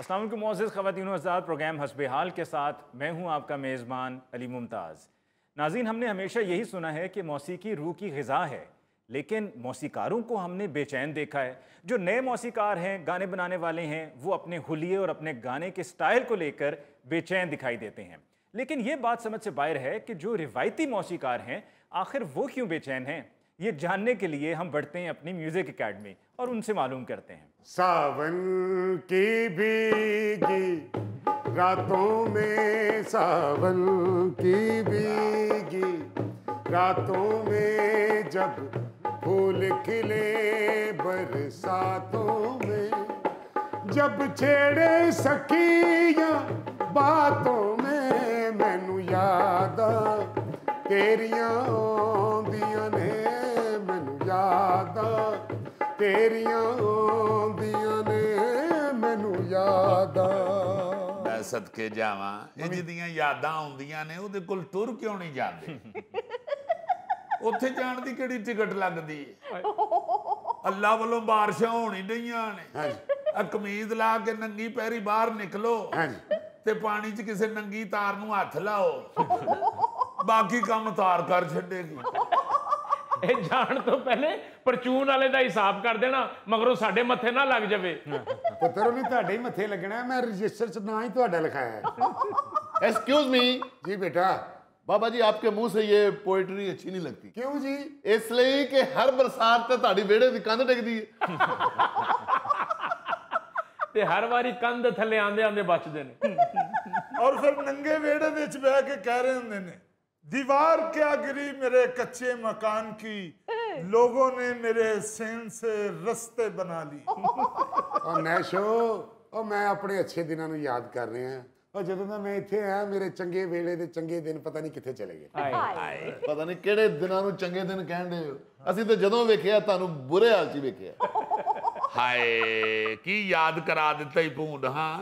अस्सलाम वालेकुम मोअज़्ज़िज़ ख़वातीन व हज़रात, प्रोग्राम हस्बे हाल के साथ मैं हूँ आपका मेज़बान अली मुमताज़। नाज़रीन, हमने हमेशा यही सुना है कि मौसीकी रूह की ग़िज़ा है, लेकिन मौसीकारों को हमने बेचैन देखा है। जो नए मौसीकार हैं, गाने बनाने वाले हैं, वो अपने हुलिये और अपने गाने के स्टाइल को लेकर बेचैन दिखाई देते हैं। लेकिन ये बात समझ से बाहर है कि जो रिवायती मौसीकार हैं, आखिर वो क्यों बेचैन हैं? ये जानने के लिए हम बढ़ते हैं अपनी म्यूज़िक एकेडमी और उनसे मालूम करते हैं। सावन की भीगी रातों में, सावन की भीगी रातों में, जब फूल खिले बरसातों में, जब छेड़े सखियां बातों में, मैनू याद तेरियां आउंदियां ने, मैनू याद तेरियां आउंदियां ने, मैनू याद। मैं सदके जावां, इंज दियां यादां आउंदियां ने, उहदे कोल टुर क्यों नहीं जांदे? उत्थे जाण दी किहड़ी टिकट लगदी है? अल्लाह वालों बारिशां होणी डईयां ने, कमीज ला के नंगी पैरी बाहर निकलो ते पानी च किसे नंगी तार नूं हथ लाओ, बाकी काम तार कर छड्डेगी। जान तो पहले परचून वाले का हिसाब कर देना, मगरों साडे मथे ना लग जावे। पुत्र ने तुहाडे ही मथे लगना है, मैं रजिस्टर च ना ही तुहाडा लिखाया है। Excuse me. जी बेटा। बाबा जी, आपके मुंह से ये पोएट्री अच्छी नहीं लगती। क्यों जी? इसलिए कि हर बरसात ते तुहाडी वेड़े दी कंध डिगदी है ते हर वारी कंध थले आंदे आंदे बचदे ने, और फिर नंगे वेड़े विच बह के कह रहे होंदे ने, दीवार क्या गिरी मेरे कच्चे मकान की, लोगों ने मेरे सेन से रस्ते बना ली। और नैशो, और मैं अपने अच्छे दिनों नूं याद कर रहे हैं, और जदों दा मैं इत्थे आया, मेरे चंगे वेले दे चंगे दिन पता नहीं कित्थे चले गए। पता नहीं किहड़े दिनां नूं चंगे दिन कहण दे हो। ਅਸੀਂ तो जदों वेखिया ਤੁਹਾਨੂੰ बुरे हाल च वेखिया। हाय की याद करा दिता ही भूंड। हाँ,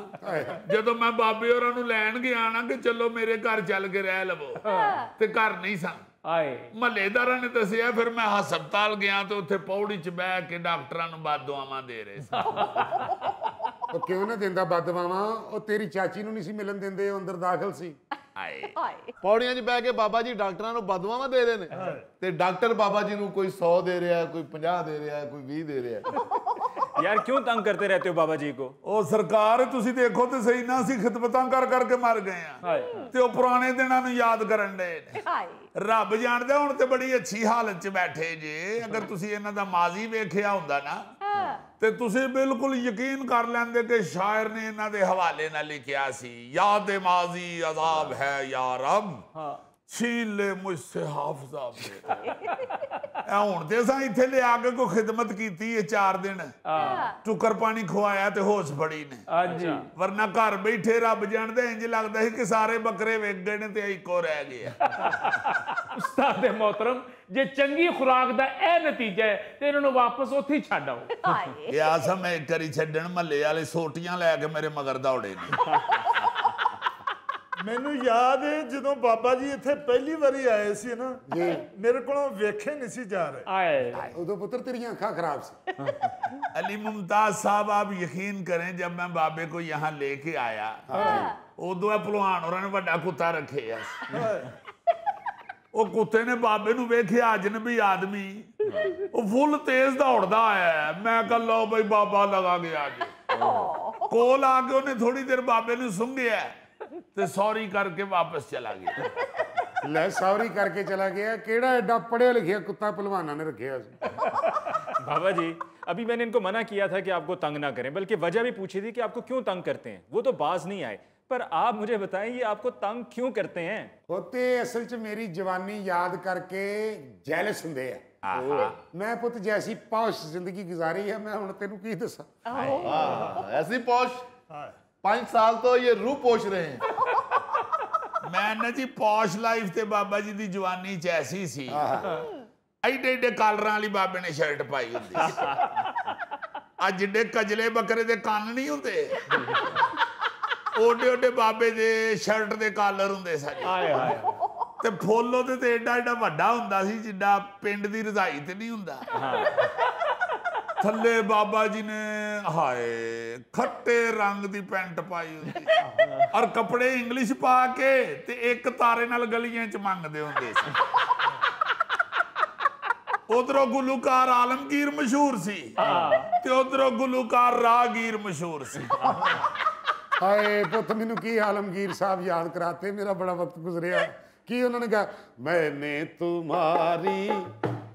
जदों मैं बाबे होरां नूं लैण गया ना कि चलो मेरे घर चल के रह लवो, ते घर नहीं सन। महल्लेदारां ने दसिया, फिर मैं हस्पताल गया तो उत्थे पौड़ी च बह के डॉक्टरां नूं बददुआवां दे रहे सन। क्यों ना देंदा बददुआवां? ओ तेरी चाची नूं नहीं सी मिलन देंदे, ओ अंदर दाखल सी। पौड़ियां च बह के बाबा जी डॉक्टरां नूं बददुआवां दे रहे ने, ते डॉक्टर बाबा जी नूं कोई 100 दे रहा है, कोई 50 दे रहा है, कोई 20 दे रहा है। यार क्यों तंग करते रहते हो बाबा जी को? ओ सरकार, तुसी देखो तो सही ना, असीं खिदमतां कर करके मर गए हैं ते ओ पुराने दिनां नूं याद करन दे ने। रब जाणदा, हुण ते बड़ी अच्छी हालत च बैठे जे। अगर तुसी इन्हां दा माजी वेखिया हुंदा ना ते तुसी बिल्कुल यकीन कर लैंदे कि शायर ने इन्हां दे हवाले नाल लिखिया सी, याद माजी अजाब है या रब, छीन ले मुझसे हाफजा मेरा। हुण ते असां इत्थे ले आके कोई खिदमत कीती है 4 दिन, टुकर पानी खवाया ते होश फड़ी ने, वरना घर बैठे रब जाणदा इंज लगदा सी कि सारे बकरे वेच गए ने ते इक्को रह गया। उस्ताद मोहतरम, जे चंगी खुराक दा ए नतीजा है ते इन्हां नूं वापस उत्थे ही छड्ड आओ। या समय करी छड्डण, महल्ले वाले सोटियां लैके मेरे मगर दौड़े ने। मैनू याद है जदों बाबा जी इत्थे पहली बारी आए सी ना, मेरे कोलों वेखे नहीं सी जा रहे। उदों पुत्र तेरियां अखां खराब सी। अली मुमताज साहब, आप यकीन करें, जब मैं बाबे को यहाँ लेके आया उदों भलवान होरां ने वड्डा कुत्ता रखे है। वो कुत्ते ने बाबे नूं वेखिया, अजनबी आदमी, वो फुल तेज दौड़दा आया। मैं कह लो भाई बाबा लगा गया जी। कोल आके उन्हें थोड़ी देर बाबे नूं सूंघिया ते सॉरी करके वापस चला गया। ले सॉरी करके चला गया? केड़ा एडा पढ़िया लिखिया कुत्ता पहलवाना ने रखिया सी। बाबा जी, अभी मैंने इनको मना किया था कि आपको तंग ना करें, बल्कि वजह भी पूछी थी कि आपको क्यों तंग करते हैं। वो तो बाज नहीं आए, पर आप मुझे बताएं ये आपको तंग क्यों करते हैं? होते असल च मेरी जवानी याद करके जेलस हुंदे आ। मैं पुत जैसी पौश जिंदगी गुजारी है, मैं हुण तेनू की दसां। ऐसी पौश 5 साल तो ये रूह पोष रहे हैं। मैं ना जी पौश लाइफ ते बाबा जी दी जवानी च ऐसी सी, एडे एडे कालरां वाली बाबे ने शर्ट पाई हुंदी सी। अज जिड्डे कजले बकरे दे कन्न नहीं हुंदे, ओडे ओडे बाबे दे शर्ट दे कालर हुंदे सन। ते फुੱਲ ते एडा एडा वड्डा हुंदा सी, जिड्डा पिंड दी रजाई ते नहीं हुंदा। ਥੱਲੇ ਬਾਬਾ ਜੀ ਨੇ ਹਾਏ ਖੱਟੇ ਰੰਗ ਦੀ ਪੈਂਟ ਪਾਈ ਹੁੰਦੀ ਔਰ ਕੱਪੜੇ ਇੰਗਲਿਸ਼ ਪਾ ਕੇ ਤੇ ਇੱਕ ਤਾਰੇ ਨਾਲ ਗਲੀਆਂ 'ਚ ਮੰਗਦੇ ਹੁੰਦੇ ਸੀ। ਉਧਰੋਂ ਗੁਲੂਕਾਰ ਆਲਮਗੀਰ ਮਸ਼ਹੂਰ ਸੀ ਤੇ ਉਧਰੋਂ ਗੁਲੂਕਾਰ ਰਾਗੀਰ ਮਸ਼ਹੂਰ ਸੀ। ਹਾਏ ਪੁੱਤ ਮੈਨੂੰ ਕੀ ਆਲਮਗੀਰ ਸਾਹਿਬ ਯਾਦ ਕਰਾਤੇ, ਮੇਰਾ ਬੜਾ ਵਕਤ ਗੁਜ਼ਰਿਆ। ਕੀ ਉਹਨਾਂ ਨੇ ਕਹਾ, ਮੈਨੇ ਤੁਮਾਰੀ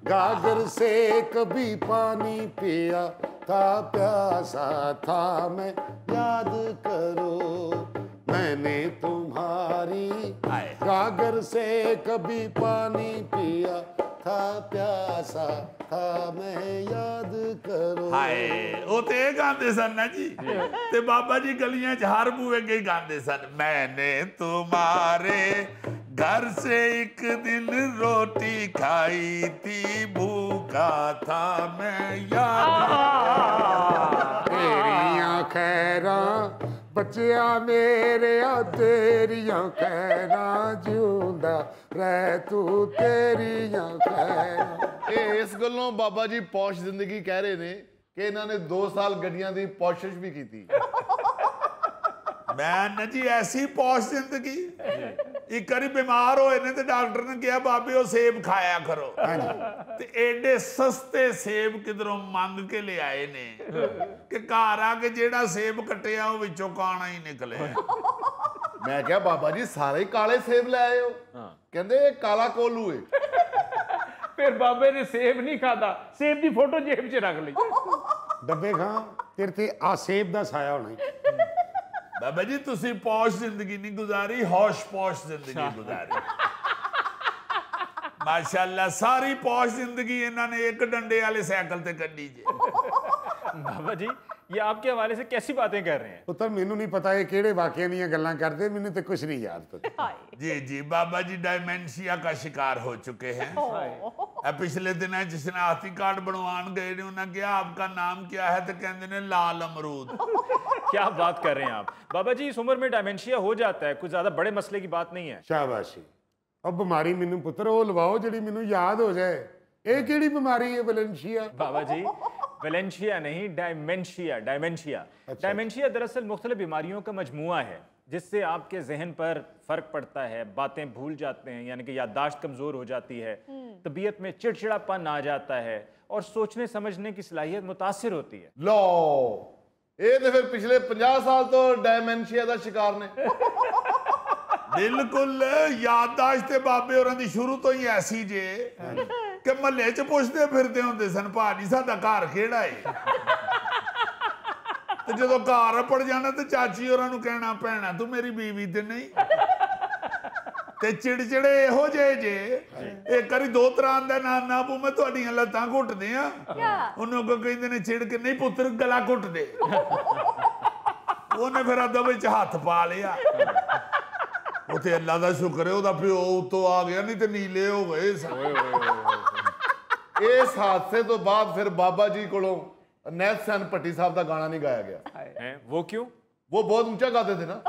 गागर से कभी पानी पिया था, प्यासा था मैं याद करो, मैंने तुम्हारी गागर से कभी पानी पिया था, प्यासा था मैं याद करो। हाय वो तो ये गाते सन ना जी, ते बाबा जी गलियां च हर बूहे के गाते सन, मैंने तुम्हारे घर से एक दिन रोटी खाई थी, भूखा था मैं याद। तेरियां खैरा बच्चिया मेरे तेरियां खैरा, जिंदा रह तू तेरियां खैरा। इस गल्लों बाबा जी पौश जिंदगी कह रहे ने कि इन्होंने 2 साल गड्डियां दी पौशिश भी की थी। मैं ना जी ऐसी पौश जिंदगी, एक बारी बीमार होए ने ते डॉक्टर ने कहा बाबे वो सेब खाया करो, ते एडे सस्ते सेब किधरों मंग के ले आए ने कि घर आके जेड़ा सेब कटिया वो विचों काना ही निकले। मैं क्या बाबा जी सारे ही काले सेब ले आए हो? कहंदे काला कोलू है। फिर बाबे ने सेब नहीं खाता, सेब की फोटो जेब च रख ली। डब्बे खां तेरे ते आ सेब दा साया होना ही। बाबा जी तुसी पौश जिंदगी नहीं गुजारी, हौश पौश जिंदगी गुजारी। माशाल्लाह सारी पौश जिंदगी इन्होंने एक डंडे वाले साइकिल ते कड्डी जे। बाबा जी ये आपके हवाले से कैसी बातें कर रहे हैं? पुत्र मैनू नहीं पता ये किहड़े वाकिया दीयां गल्लां करदे, मैनू ते कुछ नहीं याद पता। जी जी बाबा जी डायमेंशिया का शिकार हो चुके हैं। पिछले दिनों शनाख्ती कार्ड बनवान गए ने, उन्होंने कहा आपका नाम क्या है, तो कहते ने लाल अमरूद। क्या बात कर रहे हैं आप? बाबा जी इस उम्र में डायमेंशिया हो जाता है, कुछ ज्यादा बड़े मसले की बात नहीं है। शाबाशी। अब बीमारी मैनू पुत्र वो लवाओ जिहड़ी मैनू याद हो जाए। ये किहड़ी बीमारी है वैलेंशिया? बाबा जी वैलेंशिया नहीं, डायमेंशिया। डायमेंशिया डायमेंशिया दरअसल मुख्तलिफ बीमारियों का मजमुआ है जिससे आपके जहन पर फर्क पड़ता है, बातें भूल जाते हैं, यानी कि याददाश्त कमजोर हो जाती है, तबीयत में चिड़चिड़ापन आ जाता है और सोचने समझने की सलाहियत मुतासिर होती है। लो ये तो फिर पिछले 50 साल तो डायमेंशिया का शिकार ने। बिल्कुल याददाश्त बाबे होरां दी शुरू तो ही ऐसी जे कि महल्ले च पुछदे फिरदे हुंदे सन भाजी साडा घर किहड़ा है, ते जदों घर पड़ जाना ते चाची होरां नूं कहना भैणा तू मेरी बीवी ते नहीं। ते चिड़चिड़े इहो जे एक बारी दो तरह दा नाना बू मैं तुहाडीआं लत्तां घुੱਟਦੇ ਆ, ਉਹਨੂੰ ਕੋ ਕਹਿੰਦੇ ਨੇ ਛਿੜ ਕੇ ਨਹੀਂ ਪੁੱਤਰ ਗਲਾ ਘੁੱਟ ਦੇ। ਉਹਨੇ ਫਿਰ ਅੱਧਾ ਵਿੱਚ ਹੱਥ ਪਾ ਲਿਆ। ਉਥੇ ਅੱਲਾ ਦਾ ਸ਼ੁਕਰ ਹੈ ਉਹਦਾ ਪਿਓ ਉੱਤੋਂ ਆ ਗਿਆ, ਨਹੀਂ ਤੇ ਨੀਲੇ ਹੋ ਗਏ। इस हादसे तो बाद फिर बाबा जी कोलों नैत सैन भट्टी साहब का गाना नहीं गाया गया। वो क्यों? वो बहुत ऊंचा गाते थे ना।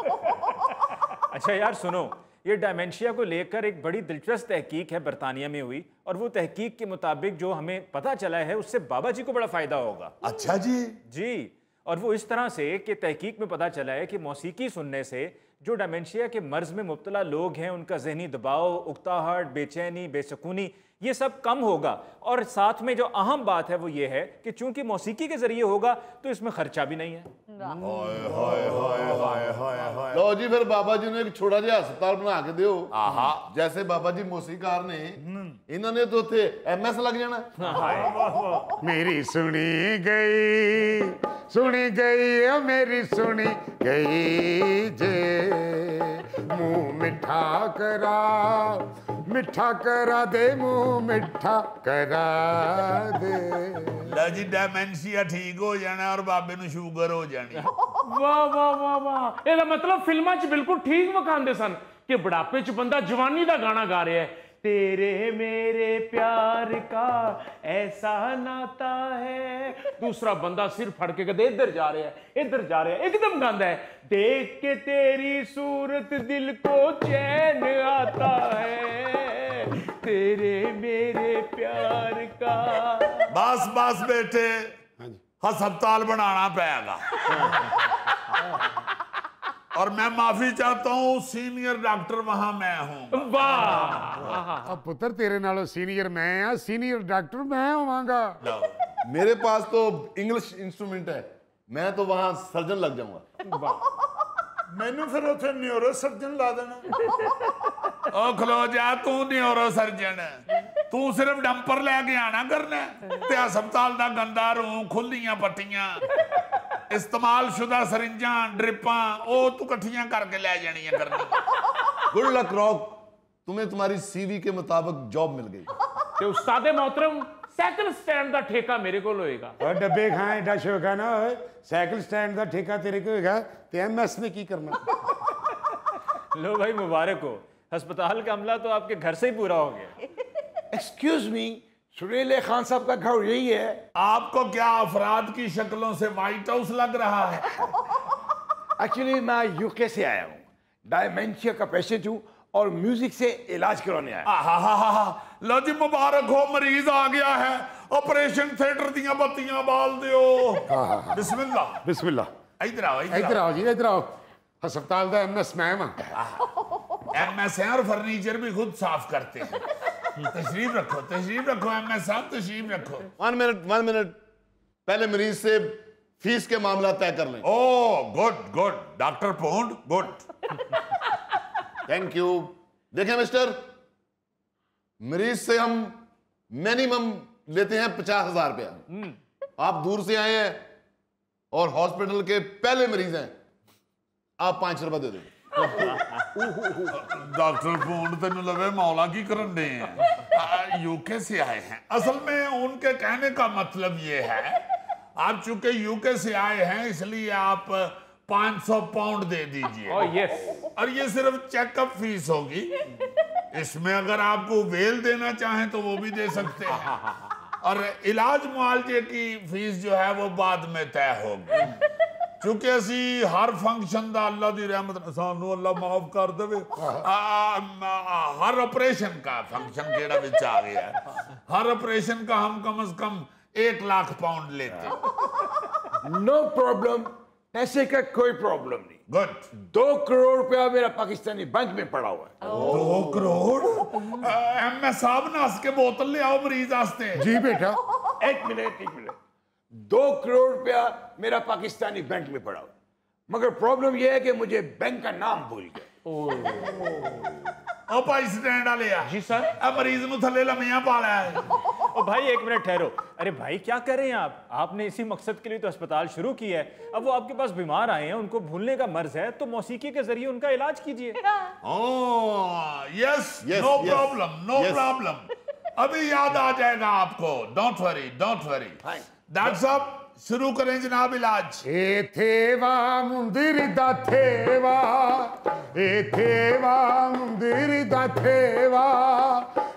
अच्छा यार सुनो, ये डायमेंशिया को लेकर एक बड़ी दिलचस्प तहकीक है बरतानिया में हुई, और वो तहकीक के मुताबिक जो हमें पता चला है उससे बाबा जी को बड़ा फायदा होगा। अच्छा जी? जी, और वो इस तरह से कि तहकीक में पता चला है कि मौसीकी सुनने से जो डायमेंशिया के मर्ज में मुब्तला लोग हैं उनका जहनी दबाव, उकताहट, बेचैनी, बेसुकूनी ये सब कम होगा। और साथ में जो अहम बात है वो ये है कि चूंकि मौसीकी के जरिए होगा तो इसमें खर्चा भी नहीं है। लो जी फिर बाबा जी ने एक छोटा जिहा अस्पताल बना के दियो। जैसे बाबा जी मौसीकार ने, इन्होंने तो थे MS लग जाना। मेरी सुनी गई मेरी सुनी गई जे, मुंह मिठा करा दे, मुंह मिठा करा दे। ला जी डायमेंशिया ठीक हो जाना और बाबे नूं शुगर हो जानी। वाह वाह वाह वाह, ਇਹਦਾ मतलब फिल्मां च बिल्कुल ठीक विखांदे सन कि बुढ़ापे च बंदा जवानी दा गाना गा रहा है। तेरे मेरे प्यार का ऐसा नाता है, दूसरा बंदा सिर फड़ के कहते इधर जा रहा है इधर जा रहा है, एकदम गांदा है देख के तेरी सूरत दिल को चैन आता है, तेरे मेरे प्यार का। बस बस बेटे, हस्पताल बनाना पेगा। और मैं माफी चाहता हूँ, सीनियर डॉक्टर वहां मैं हूँ। वाह अब पुत्र तेरे नालों सीनियर मैं आ, सीनियर डॉक्टर मैं होवांगा। मेरे पास तो इंग्लिश इंस्ट्रूमेंट है, मैं तो वहां सर्जन लग जाऊंगा। मैनू फिर उसे न्यूरो सर्जन ला देना। ओ खलो जा, तू न्यूरो सर्जन, तू सिर्फ डंपर लेके आना करना ते हस्पताल दा गंदा रूम, खुलियां पट्टियां, इस्तेमाल शुदा सरिंजां, ड्रिपां, ओ तू कट्ठियां करके ले जानियां करना। गुड लक रॉक, तुम्हें तुम्हारी सीवी के मुताबिक जॉब मिल गई। ते उस्तादे मोहतरम साइकिल स्टैंड दा ठेका मेरे को होएगा। और डब्बे खां एडा शौका ना होए, साइकिल स्टैंड का ठेका तेरे को होगा ते एमएस में की करना। लो भाई मुबारक हो, अस्पताल का अमला तो आपके घर से ही पूरा हो गया। एक्सक्यूज मी, सुरेले खान साहब का घर यही है? आपको क्या अफराद की शक्लों से व्हाइट हाउस लग रहा है? एक्चुअली मैं यूके से आया हूँ, डायमेंशिया का पेशेंट हूँ और म्यूजिक से इलाज करवाने आया। आहा, लो जी मुबारक हो, मरीज आ गया है। ऑपरेशन थिएटर दियां बत्तियां बाल दियो। बिस्मिल्लाह बिस्मिल्लाह। इधर आओ, इधर आओ जी, इधर आओ। अस्पताल का एमएस मैं हां। एमएस है और फर्नीचर भी खुद साफ करते हैं। तशरीफ रखो एमएस साहब, तशरीफ रखो। 1 मिनट, पहले मरीज से फीस के मामला तय कर लें। Oh good doctor pond, good. Thank you. देखें मिस्टर, मरीज से हम मिनिमम लेते हैं 50,000 रुपया। आप दूर से आए हैं और हॉस्पिटल के पहले मरीज हैं, आप 5 रुपए दे देंगे। डॉक्टर पोंड तेन लगे मौला की करन दे हैं, यूके से आए हैं। असल में उनके कहने का मतलब ये है, आप चूंकि यूके से आए हैं इसलिए आप 500 पाउंड दे दीजिए। Oh yes. और ये सिर्फ चेकअप फीस होगी। इसमें अगर आपको वेल देना चाहें तो वो भी दे सकते हैं, और इलाज मुआवजे की फीस जो है वो बाद में तय होगी। चूंकि असी हर फंक्शन दा अल्लाह दी रहमत सानू अल्लाह माफ कर देवे, हर ऑपरेशन का फंक्शन केड़ा विच आ गया है, हर ऑपरेशन का हम कम से कम 1 लाख पाउंड लेते। नो प्रॉब्लम, पैसे का कोई प्रॉब्लम नहीं। गुड। 2 करोड़ रुपया मेरा पाकिस्तानी बैंक में पड़ा हुआ है। 2 करोड़? एमएस साहब नस के बोतल ले आओ मरीज वास्ते। जी बेटा। एक मिनट। 2 करोड़ रुपया मेरा पाकिस्तानी बैंक में पड़ा हुआ, मगर प्रॉब्लम यह है कि मुझे बैंक का नाम भूल गया। ओ भाई स्टैंड वाले आ जी सर। अब मरीज नु थल्ले लमियां पाला है। ओ भाई एक मिनट ठहरो। अरे भाई क्या कर रहे हैं आप? आपने इसी मकसद के लिए तो अस्पताल शुरू किया है। अब वो आपके पास बीमार आए हैं, उनको भूलने का मर्ज है, तो मौसीकी के जरिए उनका इलाज कीजिए। Oh yes, Yes, no yes. Problem. अभी याद आ जाएगा आपको, डोंट वरी। डॉक्टर साहब शुरू करें जनाब इलाज। एथेवा मुंदिर दा थेवा, एथेवा मुंदिर दा थेवा,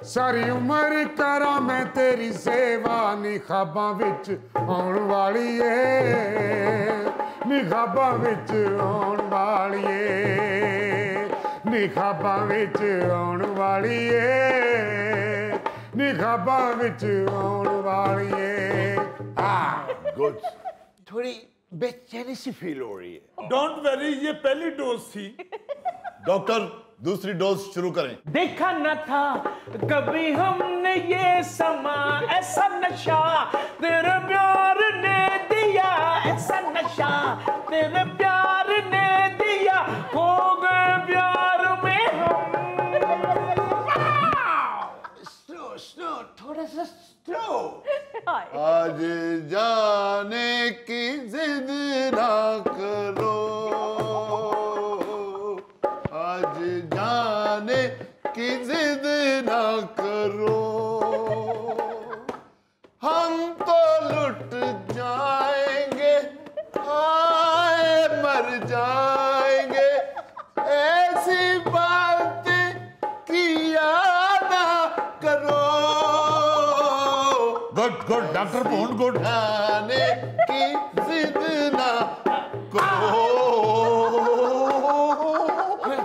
सारी उम्र करा मैं तेरी सेवा, नी ख्वाबां विच आउण वाली ए, नी ख्वाबां विच आउण वाली ए, नी ख्वाबां विच आउण वाली ए, नी ख्वाबां विच आउण वाली ए। गुड। थोड़ी बेचैनी सी फील हो रही है। डोंट वरी, ये पहली डोज थी। डॉक्टर दूसरी डोज शुरू करें। देखा न था कभी हमने ये समा, ऐसा नशा तेरे प्यार ने दिया, ऐसा नशा तेरे प्यार ने दिया, हो गए प्यार में हम। स्लो, थोड़ा सा स्लो। आज जाने की जिद ना करो, आज जाने की जिद ना करो, हम तो लुट जाएंगे, आए मर जाएंगे, ऐसी बातें किया ना करो। Good doctor pond, good. आने की जिद ना करो।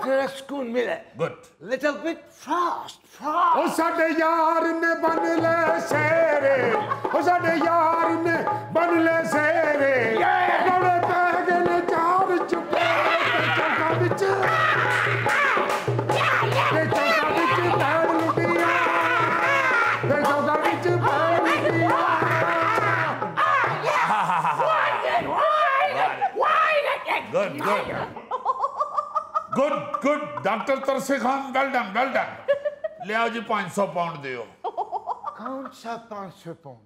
थोड़ा सुकून मिला। गुड। little bit fast. ओ साडे यार ने बन ले शेरे, ओ साडे यार ने बन ले शेरे, गोले पै गए ने चार चुपे चौका विच, ते चौका विच पैर लुटिया, ते चौका विच पैर लुटिया। गुड डॉक्टर तरसे खान, वेल डन। ले आओ जी 500 पाउंड दियो। कौन सा 500 पाउंड?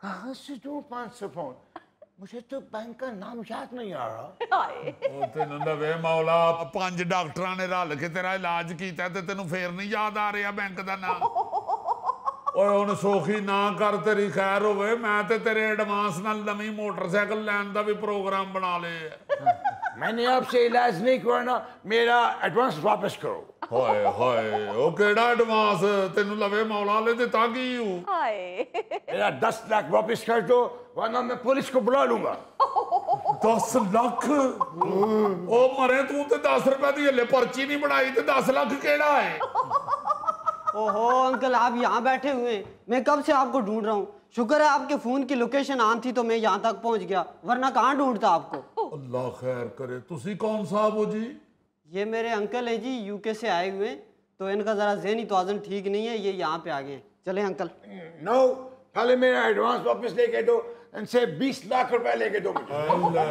कहाँ से दूं 500 पाउंड? मुझे तो बैंक का नाम याद नहीं आ रहा। ਉਹ ਤੈਨੂੰ ਲਵੇ ਮੌਲਾ 5 ਡਾਕਟਰਾਂ ਨੇ ਰਲ ਕੇ ਤੇਰਾ ਇਲਾਜ ਕੀਤਾ ਤੇ ਤੈਨੂੰ ਫੇਰ ਨਹੀਂ ਯਾਦ ਆ ਰਿਹਾ ਬੈਂਕ ਦਾ ਨਾਮ। ਓਏ ਹੁਣ ਸੋਖੀ ਨਾ ਕਰ, ਤੇਰੀ ਖੈਰ ਹੋਵੇ। ਮੈਂ ਤੇ ਤੇਰੇ ਐਡਵਾਂਸ ਨਾਲ ਨਵੀਂ ਮੋਟਰਸਾਈਕਲ ਲੈਣ ਦਾ ਵੀ ਪ੍ਰੋਗਰਾਮ ਬਣਾ ਲਿਆ। मैंने आपसे इलाज नहीं करवाना, मेरा एडवांस वापस करो। ਹਾਏ ਹਾਏ ਉਹ ਕਿਹੜਾ ਐਡਵਾਂਸ ਤੈਨੂੰ ਲਵੇ ਮੌਲਾ ਨੇ ਦਿੱਤਾ ਕੀ ਹੂੰ? मेरा 10 लाख वापस कर दो, वरना मैं पुलिस को बुला लूंगा। 10 ਲੱਖ? ਉਹ ਮਰੇ ਤੂੰ ਤੇ 10 ਰੁਪਏ ਦੀ ਹਲੇ ਪਰਚੀ ਨਹੀਂ ਬਣਾਈ ਤੇ 10 ਲੱਖ ਕਿਹੜਾ ਹੈ? ओहो अंकल, आप यहाँ बैठे हुए हैं। मैं कब से आपको ढूंढ रहा हूँ। शुक्र है आपके फोन की लोकेशन ऑन थी तो मैं यहाँ तक पहुँच गया, वरना कहाँ ढूंढता आपको। अल्लाह खैर करे। तुसी कौन साहब हो जी? ये मेरे अंकल है जी, यूके से आए हुए हैं, तो इनका जरा ज़हनी तवाज़ुन ठीक नहीं है, ये यहाँ पे आ गए हैं। चले अंकल। नो, पहले मेरा एडवांस वापस लेके दो, इनसे 20 लाख रुपए लेके दो मुझे।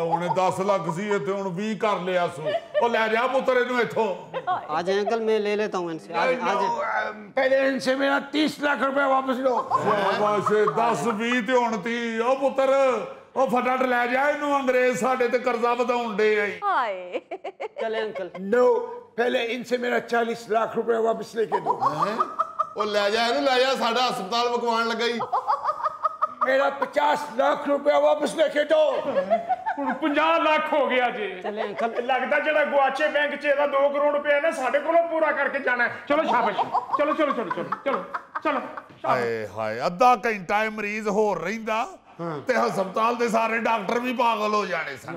ਉਹਨੇ 10 ਲੱਖ ਸੀ ਤੇ ਹੁਣ 20 ਕਰ ਲਿਆ ਸੂ। ਉਹ ਲੈ ਜਾ ਪੁੱਤਰ ਇਹਨੂੰ ਇੱਥੋਂ। आ जाए अंकल, मैं ले लेता हूँ इनसे। आ जाए। पहले इनसे मेरा 30 लाख रुपए वापस लो। ਬਸ 10 20 ਤੇ ਹੁਣ 30। ਉਹ ਪੁੱਤਰ ਉਹ ਫਟਾਫਟ ਲੈ ਜਾ ਇਹਨੂੰ, ਅੰਗਰੇਜ਼ ਸਾਡੇ ਤੇ ਕਰਜ਼ਾ ਵਧਾਉਣ ਦੇ ਆਈ। चले अंकल। नो, पहले इनसे मेरा 40 लाख रुपए वापस लेके दो। ਉਹ ਲੈ ਜਾ ਇਹਨੂੰ, ਲੈ ਜਾ, ਸਾਡਾ ਹਸਪਤਾਲ ਵਕਵਾਨ ਲੱਗਾ ਹੀ। मेरा 50 लाख रुपए वापस लेके दो। ਹੁਣ 50 ਲੱਖ ਹੋ ਗਿਆ ਜੀ। चले अंकल। ਲੱਗਦਾ ਜਿਹੜਾ ਗੁਆਚੇ ਬੈਂਕ 'ਚ ਇਹਦਾ 2 ਕਰੋੜ ਰੁਪਏ ਨੇ ਸਾਡੇ ਕੋਲੋਂ ਪੂਰਾ ਕਰਕੇ ਜਾਣਾ ਹੈ। ਚਲੋ ਸ਼ਾਬਾਸ਼, ਚਲੋ। ਹਾਏ ਹਾਏ ਅੱਧਾ ਘੰਟਾ ਇਹ ਮਰੀਜ਼ ਹੋਰ ਰਹਿੰਦਾ ਤੇ ਹਸਪਤਾਲ ਦੇ ਸਾਰੇ ਡਾਕਟਰ ਵੀ ਪਾਗਲ ਹੋ ਜਾਣੇ ਸਨ।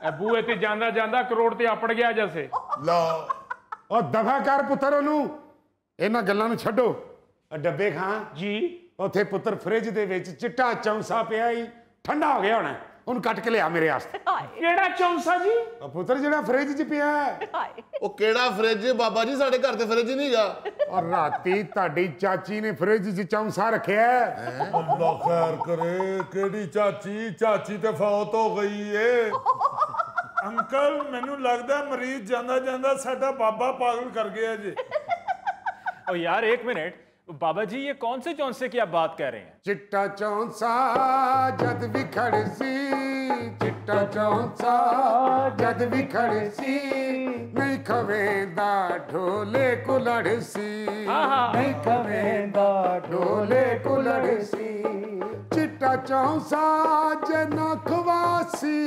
ਇਹ ਬੂਏ ਤੇ ਜਾਂਦਾ ਕਰੋੜ ਤੇ ਆਪੜ ਗਿਆ ਜੈਸੇ। ਲਓ ਉਹ ਦਫਾ ਕਰ ਪੁੱਤਰ ਉਹਨੂੰ, ਇਹਨਾਂ ਗੱਲਾਂ ਨੂੰ ਛੱਡੋ। ਡੱਬੇ ਖਾਂ ਜੀ ਉੱਥੇ ਪੁੱਤਰ ਫ੍ਰਿਜ ਦੇ ਵਿੱਚ ਚਿੱਟਾ ਚੌਂਸਾ ਪਿਆ ਹੀ, ਠੰਡਾ ਹੋ ਗਿਆ ਹੋਣਾ, ਉਹਨੂੰ ਕੱਟ ਕੇ ਲਿਆ ਮੇਰੇ ਵਾਸਤੇ। ਕਿਹੜਾ ਚੌਂਸਾ ਜੀ? ਉਹ ਪੁੱਤਰ ਜਿਹੜਾ ਫ੍ਰਿਜ 'ਚ ਪਿਆ ਹੈ। ਉਹ ਕਿਹੜਾ ਫ੍ਰਿਜ ਬਾਬਾ ਜੀ? ਸਾਡੇ ਘਰ ਤੇ ਫ੍ਰਿਜ ਨਹੀਂ ਗਾ। ਔਰ ਰਾਤੀ ਤੁਹਾਡੀ ਚਾਚੀ ਨੇ ਫ੍ਰਿਜ 'ਚ ਚੌਂਸਾ ਰੱਖਿਆ ਹੈ। ਅੱਲਾ ਖੈਰ ਕਰੇ। ਕਿਹੜੀ ਚਾਚੀ? ਚਾਚੀ ਤੇ ਫੌਤ ਹੋ ਗਈ ਏ। ਅੰਕਲ, ਮੈਨੂੰ ਲੱਗਦਾ ਮਰੀਜ਼ ਜਾਂਦਾ ਸਾਡਾ ਬਾਬਾ ਪਾਗਲ ਕਰ ਗਿਆ ਜੀ। और यार एक मिनट, बाबा जी ये कौन से चौंसे की आप बात कर रहे हैं? ਚਿੱਟਾ ਚੌਂਸਾ ਜਦ ਵੀ ਖੜ ਸੀ, ਚਿੱਟਾ ਚੌਂਸਾ ਜਦ ਵੀ ਖੜ ਸੀ, ਨਹੀਂ ਖਵੇਂਦਾ ਢੋਲੇ ਕੁਲੜ ਸੀ, ਨਹੀਂ ਖਵੇਂਦਾ ਢੋਲੇ ਕੁਲੜ ਸੀ। ਚਿੱਟਾ ਚੌਂਸਾ ਜੇ ਨਾ ਖਵਾਸੀ,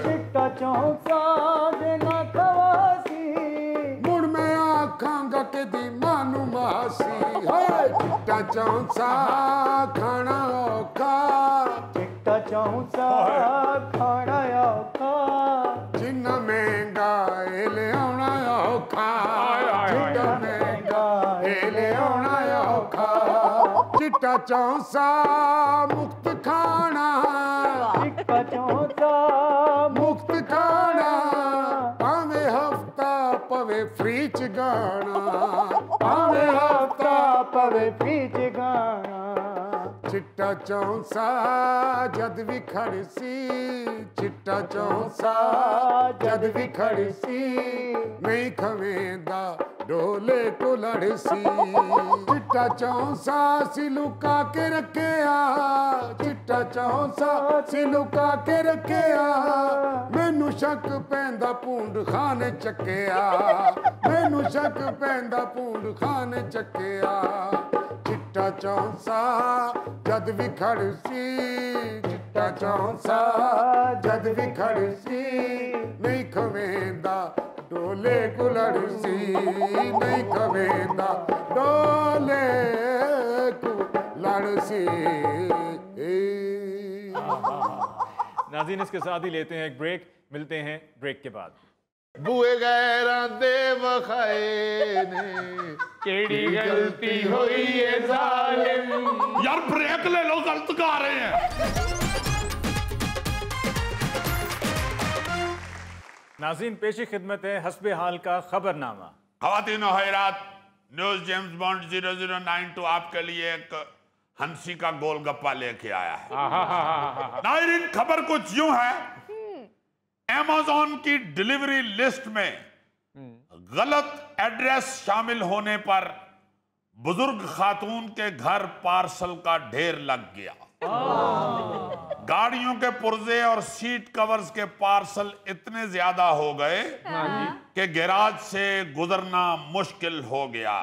ਚਿੱਟਾ ਚੌਂਸਾ ਜੇ ਨਾ ਖਵਾਸੀ, ਮੁੜ ਮੈਂ ਆਖਾਂਗਾ ਕਿ ਦੀ ਮਾਂ ਨੂੰ ਮਾਸੀ। ਹਾਏ ਚਿੱਟਾ ਚੌਂਸਾ ਖਾਣਾ ਔਖਾ, ਚਿੱਟਾ ਚੌਂਸਾ ਖਾਣਾ ਔਖਾ, ਜਿੰਨਾ ਮਹਿੰਗਾ ਇਹ ਲਿਆਉਣਾ ਔਖਾ, ਜਿੰਨਾ ਮਹਿੰਗਾ ਇਹ ਲਿਆਉਣਾ ਔਖਾ। ਚਿੱਟਾ ਚੌਂਸਾ ਮੁਕਤ ਖਾਣਾ, ਚਿੱਟਾ ਚੌਂਸਾ ਮੁਕਤ ਖਾਣਾ, ਭਾਵੇਂ ਹਫਤਾ ਪਵੇ ਫ੍ਰੀ ਚ ਗਾਣਾ, ਭਾਵੇਂ ਹਫਤਾ ਪਵੇ ਫ੍ਰੀ ਚ ਗਾਣਾ। ਚਿੱਟਾ ਚੌਂਸਾ ਜਦ ਵੀ ਖੜ ਸੀ, ਚਿੱਟਾ ਚੌਂਸਾ ਜਦ ਵੀ ਖੜ ਸੀ, ਨਹੀਂ ਖਵੇਂਦਾ ਢੋਲੇ ਕੁਲੜ ਸੀ। ਚਿੱਟਾ ਚੌਂਸਾ ਸੀ ਲੁਕਾ ਕੇ ਰੱਖਿਆ, ਚਿੱਟਾ ਚੌਂਸਾ ਸੀ ਲੁਕਾ ਕੇ ਰੱਖਿਆ, ਮੈਨੂੰ ਸ਼ੱਕ ਪੈਂਦਾ ਭੂੰਡ ਖਾਨ ਚੱਕਿਆ, ਮੈਨੂੰ ਸ਼ੱਕ ਪੈਂਦਾ ਭੂੰਡ ਖਾਨ ਚੱਕਿਆ। ਚਿੱਟਾ ਚੌਂਸਾ ਜਦ ਵੀ ਖੜ ਸੀ, ਚਿੱਟਾ ਚੌਂਸਾ ਜਦ ਵੀ ਖੜ ਸੀ, ਨਹੀਂ ਖਵੇਂਦਾ ਢੋਲੇ ਕੁਲੜ ਸੀ, ਨਹੀਂ ਖਵੇਂਦਾ ਢੋਲੇ ਕੁਲੜ ਸੀ। नाज़रीन, इसके साथ ही लेते हैं एक ब्रेक, मिलते हैं ब्रेक के बाद। बूए गैरां दे वखाए ने केड़ी गलती हुई है जालिम। यार ब्रेक ले लो, गलत गा रहे हैं। नाज़रीन, पेशी खिदमत है हस्बे हाल का खबरनामा। ख़वातीन और हज़रात, न्यूज़ जेम्स बॉन्ड 0092 आपके लिए एक हंसी का गोलगप्पा लेके आया है। नाज़रीन, खबर कुछ यूं है, Amazon की डिलीवरी लिस्ट में गलत एड्रेस शामिल होने पर बुजुर्ग खातून के घर पार्सल का ढेर लग गया। गाड़ियों के पुर्जे और सीट कवर्स के पार्सल इतने ज्यादा हो गए कि गैराज से गुजरना मुश्किल हो गया।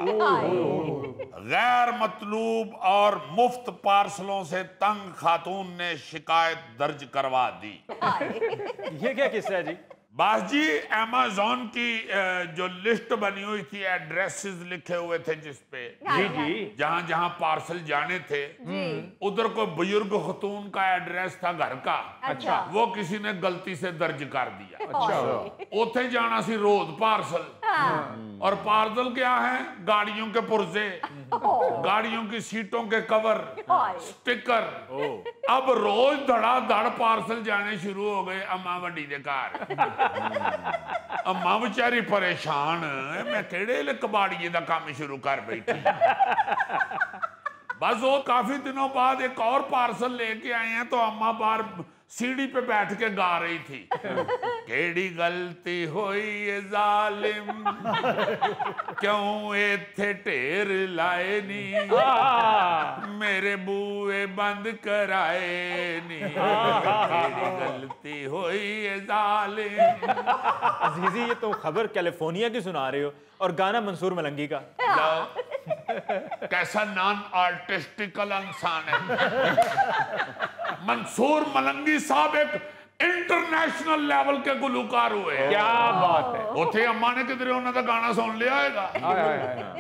गैर मतलूब और मुफ्त पार्सलों से तंग खातून ने शिकायत दर्ज करवा दी। ये क्या किस्सा है जी? बास जी, Amazon की जो लिस्ट बनी हुई थी, एड्रेसेस लिखे हुए थे जिसपे जहां जहां पार्सल जाने थे, उधर को बुजुर्ग खतून का एड्रेस था घर का। अच्छा, वो किसी ने गलती से दर्ज कर दिया। अच्छा, उथे जाना सी रोज पार्सल, और पार्सल क्या है? गाड़ियों के पुर्जे, गाड़ियों की सीटों के कवर, स्टिकर। अब रोज धड़ाधड़ पार्सल जाने शुरू हो गए अम्मा वड्डी दे घर। अम्मा बेचारी परेशान, मैं केड़े कबाड़िए का काम शुरू कर बैठी। बस वो काफी दिनों बाद एक और पार्सल लेके आए हैं, तो अम्मा बाहर सीढ़ी पे बैठ के गा रही थी, केड़ी गलती होई ये जालिम, क्यों इत्थे ढेर लाए नी, मेरे बूए बंद कराए नी, केड़ी गलती होई ये जालिम। अजीजी, ये तो खबर कैलिफोर्निया की सुना रहे हो और गाना मंसूर मलंगी का। कैसा नॉन आर्टिस्टिकल इंसान है। मंसूर मलंगी साहब एक इंटरनेशनल लेवल के गुलकार हुए। क्या बात है। उथे अम्मा ने किधरे उन्होंने गाना सुन लिया होगा,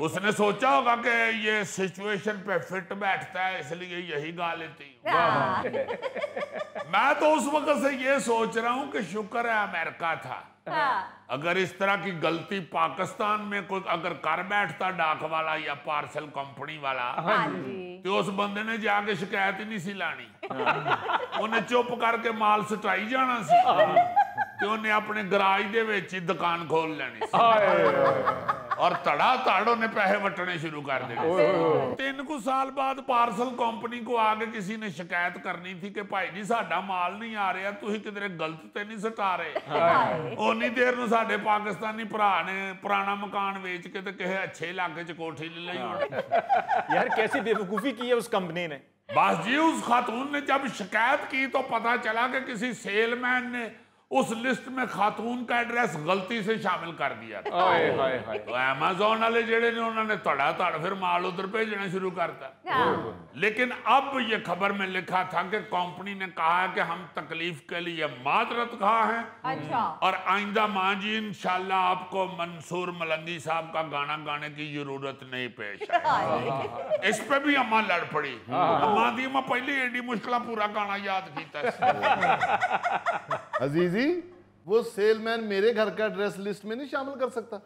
उसने सोचा होगा कि ये सिचुएशन पे फिट बैठता है, इसलिए यही गा लेती हूँ। मैं तो उस वक्त से ये सोच रहा हूँ कि शुक्र है अमेरिका था। अगर इस तरह की गलती पाकिस्तान में कोई अगर कर बैठता, डाक वाला या पार्सल कंपनी वाला, तो उस बंदे ने जाके शिकायत ही नहीं सी लानी, उन्हें चुप करके माल सटाई जाना सी, तो उन्हें अपने गराज दे विच ही दुकान खोल लेनी सी, और धड़ाधड़ उन्हें पैसे वटने शुरू कर देने। 3 कुछ साल बाद पार्सल कंपनी को आगे किसी ने शिकायत करनी थी कि भाई जी साडा माल नहीं आ रहा, तुसीं किधरे गलत ते नहीं सटा रहे। उन्नी देर नूं साडे पाकिस्तानी भरा ने पुराना मकान बेच के ते किसी अच्छे इलाके च कोठी ले ली होनी। यार कैसी बेवकूफ़ी की है उस कंपनी ने। बस जी, उस खातून ने जब शिकायत की तो पता चला कि किसी सेलमैन ने उस लिस्ट में खातून का एड्रेस गलती से शामिल कर दिया था। तो Amazon वाले जेड़े ने उन्होंने धड़ाधड़ फिर माल उधर भेजना शुरू करता। लेकिन अब ये खबर में लिखा था कि कंपनी ने कहा है कि हम तकलीफ के लिए माजरत खा हैं। अच्छा। और आइंदा माँ जी इंशाल्लाह आपको मंसूर मलंगी साहब का गाना गाने की जरूरत नहीं पेश है। इस पे भी अम्मा लड़ पड़ी। अम्मा दी मैं पहले एडी मुश्किल पूरा गाना याद किया। अजीजी, वो सेलमैन मेरे घर का एड्रेस लिस्ट में नहीं शामिल कर सकता?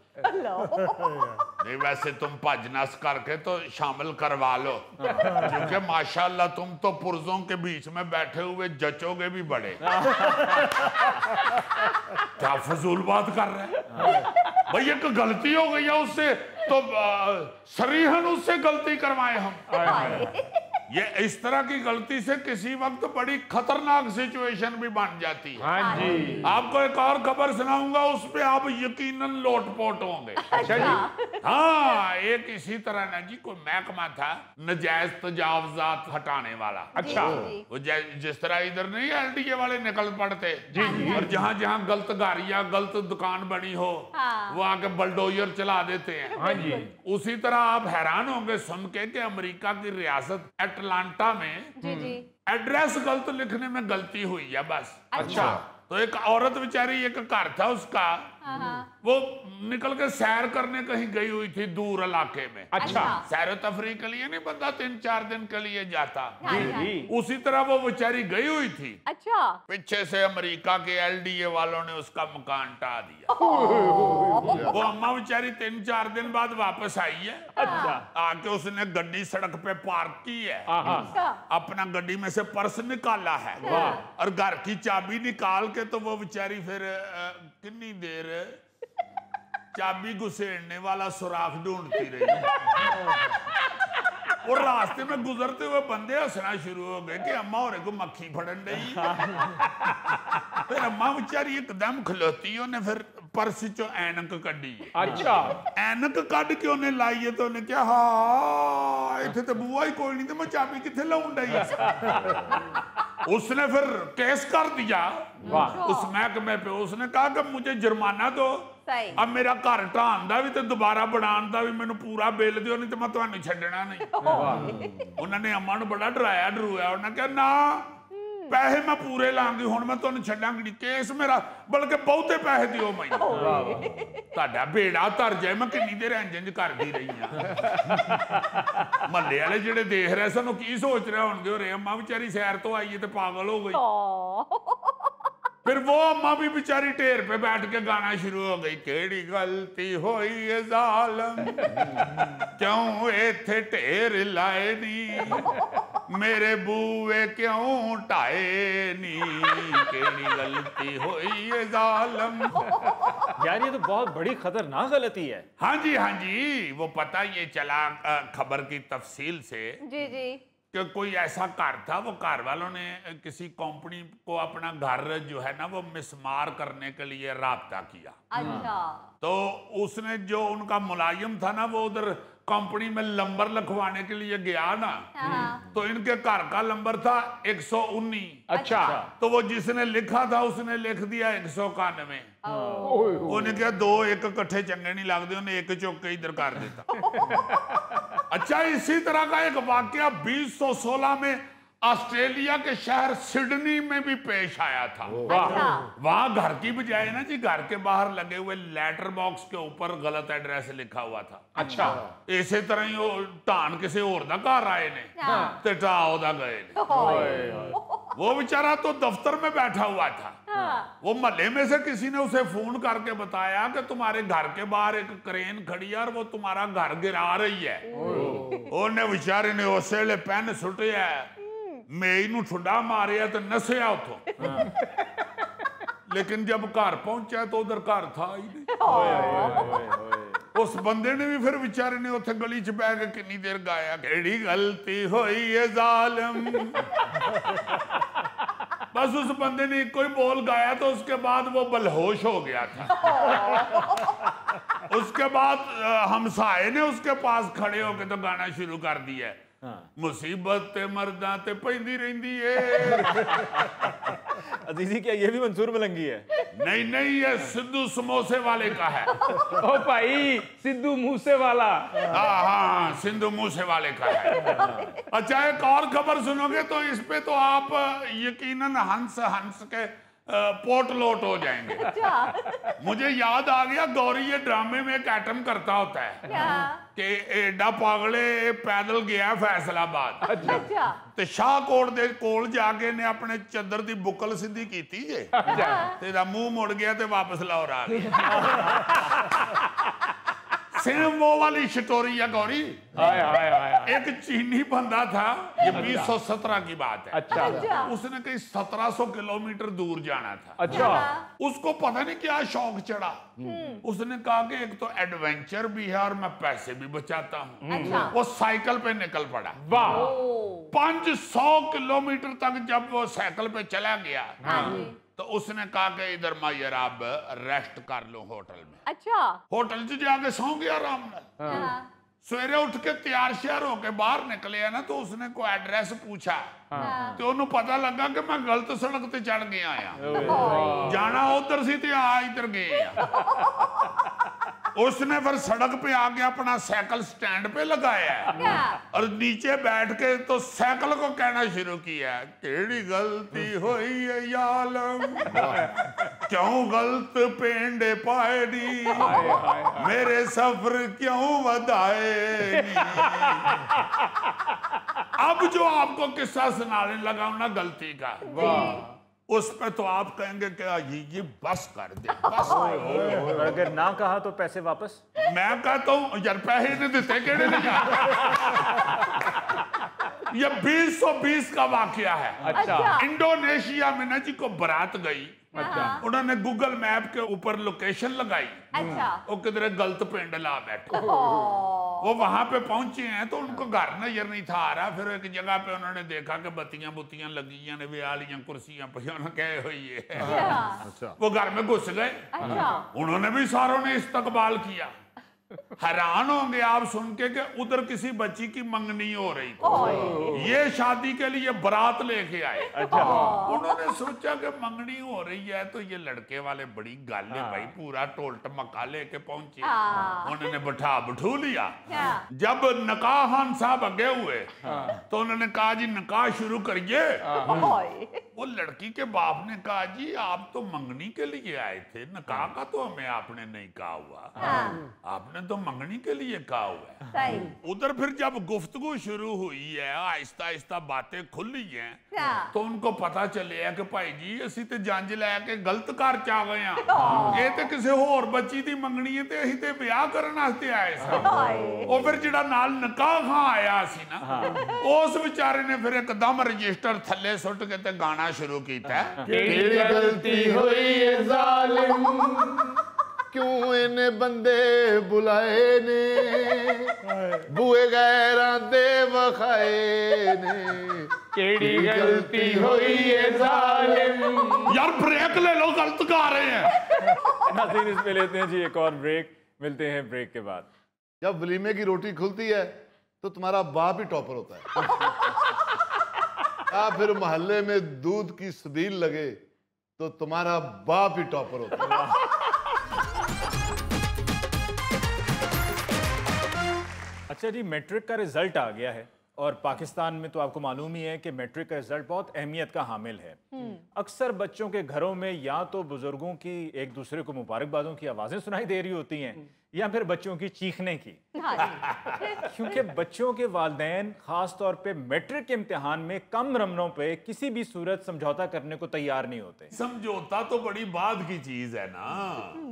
नहीं, वैसे तुम भज नस करके तो शामिल करवा लो, क्योंकि माशाल्लाह तुम तो पुर्जों के बीच में बैठे हुए जचोगे भी बड़े। क्या फजूल बात कर रहे हैं भाई, एक गलती हो गई है उससे तो सरीहन उससे गलती करवाए हम। ये इस तरह की गलती से किसी वक्त बड़ी खतरनाक सिचुएशन भी बन जाती है। हाँ जी। आपको एक और खबर सुनाऊंगा, उस पे आप यकीनन लोटपोट होंगे। अच्छा जी। हाँ, एक इसी तरह ना जी कोई महकमा था नजायज तजावजात हटाने वाला। अच्छा। वो जिस तरह इधर नहीं LDA वाले निकल पड़ते जी, और जहाँ जहाँ गलत गाड़ियाँ गलत दुकान बनी हो वो आके बलडोजर चला देते हैं। हाँ जी। उसी तरह आप हैरान होंगे सुन के कि अमेरिका की रियासत अटलांटा में एड्रेस गलत लिखने में गलती हुई है बस। अच्छा। तो एक औरत बेचारी, एक घर था उसका, वो निकल के सैर करने कहीं गई हुई थी दूर इलाके में। अच्छा। सैर तफरी के लिए नहीं बंदा 3-4 दिन के लिए जाता। जी। उसी तरह वो बेचारी गई हुई थी। अच्छा। पीछे से अमेरिका के LDA वालों ने उसका मकान ढा दिया। वो अम्मा बेचारी 3-4 दिन बाद वापस आई है। अच्छा। आके उसने गड्डी सड़क पे पार्क की है, अपना गड्डी में से पर्स निकाला है और घर की चाबी निकाल के तो वो बेचारी फिर कितनी देर चाबी घुसेड़ने वाला सुराख ढूंढती रही। और रास्ते में गुजरते हुए बंदे हंसना शुरू हो गए कि अम्मा और को मक्खी फड़न रही। फिर अम्मा बेचारी एकदम खलोती, उन्हें फिर पर्स चो ऐनक कड्डी। अच्छा। ऐनक कड के उन्हें लाई है तो उन्हें क्या, हाँ इतने तो बुआ ही कोई नहीं, तो मैं चाबी कितने लाऊं डई। उसने फिर केस कर दिया उस महकमे पे। उसने कहा कि मुझे जुर्माना दो, अब मेरा घर ढाण दा भी ते दोबारा बनाने दा भी मैनू पूरा बिल दिओ, नहीं तो मैं तुहानू छड्डना नहीं। उन्होंने अम्मा नू बड़ा डराया डरूया। उन्हें कहा ना पैसे मैं पूरे लांगी, हुण मैं तुहानू छड्डांगी नहीं, केस मेरा बल्कि बहुते पैसे दिओ मैनू। तुहाडा बेड़ा तर जाए, मैं किन्नी देर इंज करदी रही हां। महल्ले वाले जिहड़े देख रहे सन की सोच रहे होणगे, और अम्मा बेचारी सैर तो आई है तो पागल हो गई। फिर वो अम्मा भी बेचारी ढेर पे बैठ के गाना शुरू हो गई, केड़ी गलती होई है जालम, क्यों इत्थे ढेर लाए नी, मेरे बूए क्यों ढाए नी, केड़ी गलती होई है जालम। यार ये तो बहुत बड़ी खतरनाक गलती है। हाँ जी, वो पता ये चला खबर की तफसील से जी जी कि कोई ऐसा घर था, वो घर वालों ने किसी कंपनी को अपना घर जो है ना वो मिसमार करने के लिए राब्ता किया। अच्छा। तो उसने जो उनका मुलाजिम था ना, वो उधर कंपनी में नंबर लिखवाने के लिए गया ना, तो इनके घर का नंबर था 119। अच्छा। तो वो जिसने लिखा था उसने लिख दिया 191। उन्हें क्या दो एक इकट्ठे चंगे नहीं लगते, उन्हें एक चौक के इधर कर देता। अच्छा, इसी तरह का एक वाकया 2016 में ऑस्ट्रेलिया के शहर सिडनी में भी पेश आया था। वहां घर की बजाय ना जी, घर के बाहर लगे हुए लेटर बॉक्स के ऊपर गलत एड्रेस लिखा हुआ था। अच्छा। इसी तरह ही ढान किसी और दा घर आए ने ते ढा ओदा गए ने। वो बेचारा तो दफ्तर में बैठा हुआ था। वो महल्ले में से किसी ने उसे फोन करके बताया कि तुम्हारे घर के बाहर एक क्रेन खड़ी है और वो तुम्हारा घर गिरा रही है। उन्हें बेचारे ने उस वेले पेन सुटिया, मेई नू ठुड्डा मारिया तो नसिया उतो। लेकिन जब घर पहुंचा तो उधर घर था ही नहीं। उस बंदे ने भी फिर बेचारे ने उथे गली च बह के कितनी देर गाया, केड़ी गलती होई है जालिम। बस उस बंदे ने कोई बोल गाया तो उसके बाद वो बलहोश हो गया था। उसके बाद हमसाए ने उसके पास खड़े होके तो गाना शुरू कर दिया, मुसीबत ते मर्दा ते पैंदी रहिंदी है। अजीजी क्या ये भी मंसूर मलंगी है? नहीं, ये सिद्धू समोसे वाले का है। ओ भाई, सिद्धू मूसे वाला। हाँ, सिद्धू मूसे वाले का है। अच्छा, एक और खबर सुनोगे तो इस पे तो आप यकीनन हंस हंस के पोट लोट हो जाएंगे। मुझे याद आ गया, गौरी ये ड्रामे में एक आइटम करता होता है कि एडा पागले पैदल गया फैसलाबाद। अच्छा। ते शाहकोट दे कोल जाके ने अपने चदर दी बुकल सीधी कीती जे, तेरा मुंह मुड़ गया ते वापस लाहौर आ गया। सेम वो वाली स्टोरी है गौरी। एक चीनी बंदा था, ये 2017 की बात है। अच्छा। उसने कहीं 1700 किलोमीटर दूर जाना था। अच्छा। उसको पता नहीं क्या शौक चढ़ा। उसने कहा कि एक तो एडवेंचर भी है और मैं पैसे भी बचाता हूँ। वो साइकिल पे निकल पड़ा। वाह। 500 किलोमीटर तक जब वो साइकिल पे चला गया तो उसने कहा कि इधर मायर आप रेस्ट कर लो होटल में। अच्छा। होटल च जाके सौ गया आराम नाल। सवेरे उठ के तैयार श्यार होके बाहर निकले है ना, तो उसने कोई एड्रेस पूछा तो उन्हें पता लगा कि मैं गलत सड़क ते चढ़ गया, जाना उधर सी ते आ इधर गए। उसने फिर सड़क पे आके अपना साइकिल स्टैंड पे लगाया है और नीचे बैठ के तो साइकिल को कहना शुरू किया, केड़ी गलती हुई है यालम, क्यों गलत पेंडे पाए नी, मेरे सफर क्यों वधाए नी। अब जो आपको किस्सा सुनाने लगा ना गलती का, उस पे तो आप कहेंगे कि ये बस कर दे, बस। और अगर ना कहा तो पैसे वापस? मैं कहता हूं यार पैसे नहीं देते केड़े नहीं। ये 2020 का वाकया है। अच्छा। इंडोनेशिया में ना जी को बारात गई, उन्होंने गूगल मैप के ऊपर लोकेशन लगाई, वो किधर गलत पिंड ला बैठे। वो वहां पे पहुंचे हैं तो उनको घर नजर नहीं था आ रहा। फिर एक जगह पे उन्होंने देखा कि बत्तियां बुत्तियां लगी ने, वालियां कुर्सियां पे कहे हुई है। वो घर में घुस गए, उन्होंने भी सारों ने इस्तकबाल किया। हैरान होंगे आप सुन के कि उधर किसी बच्ची की मंगनी हो रही थी, ये शादी के लिए बारात लेके आए। उन्होंने सोचा कि मंगनी हो रही है तो ये लड़के वाले बड़ी गल है भाई, पूरा टोल टमका लेके पहुंचे। उन्होंने बिठू लिया। जब नकाहान साहब आगे हुए तो उन्होंने कहा जी नकाह शुरू करिए। वो लड़की के बाप ने कहा जी आप तो मंगनी के लिए आए थे, नकाह का तो हमें आपने नहीं कहा हुआ, आपने तो मंगनी के लिए कहा हुआ है। उधर फिर जब गुफ्तगू शुरू हुई है, आहिस्ता आहिस्ता बातें खुली हैं, तो उनको पता चले कि भाई जी असी ते जंज लैके गलत घर च आ गए हैं, ये तो किसी होर बच्ची दी मंगनी है, ते असी ते ब्याह करने वास्ते आए सी। वो फिर जिहड़ा नाल नकाह खां आया सी ना, उस बेचारे ने फिर एकदम रजिस्टर थल्ले सुट के ते गाना शुरू किया, केड़ी गलती हुई है जालिम, क्यों इन्हें बंदे बुलाए ने, बुए गैरां दे वखाए ने, केड़ी गलती हुई है जालिम। यार ब्रेक ले लो, गलत गा रहे हैं। नाज़रीन इसमें लेते हैं जी एक और ब्रेक, मिलते हैं ब्रेक के बाद। जब वलीमे की रोटी खुलती है तो तुम्हारा बाप ही टॉपर होता है, या फिर मोहल्ले में दूध की सबील लगे तो तुम्हारा बाप ही टॉपर होता है। अच्छा जी, मैट्रिक का रिजल्ट आ गया है और पाकिस्तान में तो आपको मालूम ही है कि मैट्रिक का रिजल्ट बहुत अहमियत का हामिल है। अक्सर बच्चों के घरों में या तो बुजुर्गों की एक दूसरे को मुबारकबादों की आवाज़ें सुनाई दे रही होती हैं या फिर बच्चों की चीखने की, क्योंकि बच्चों के वालिदैन खास तौर पे मैट्रिक के इम्तिहान में कम नंबरों पे किसी भी सूरत समझौता करने को तैयार नहीं होते। समझौता तो बड़ी बात की चीज है ना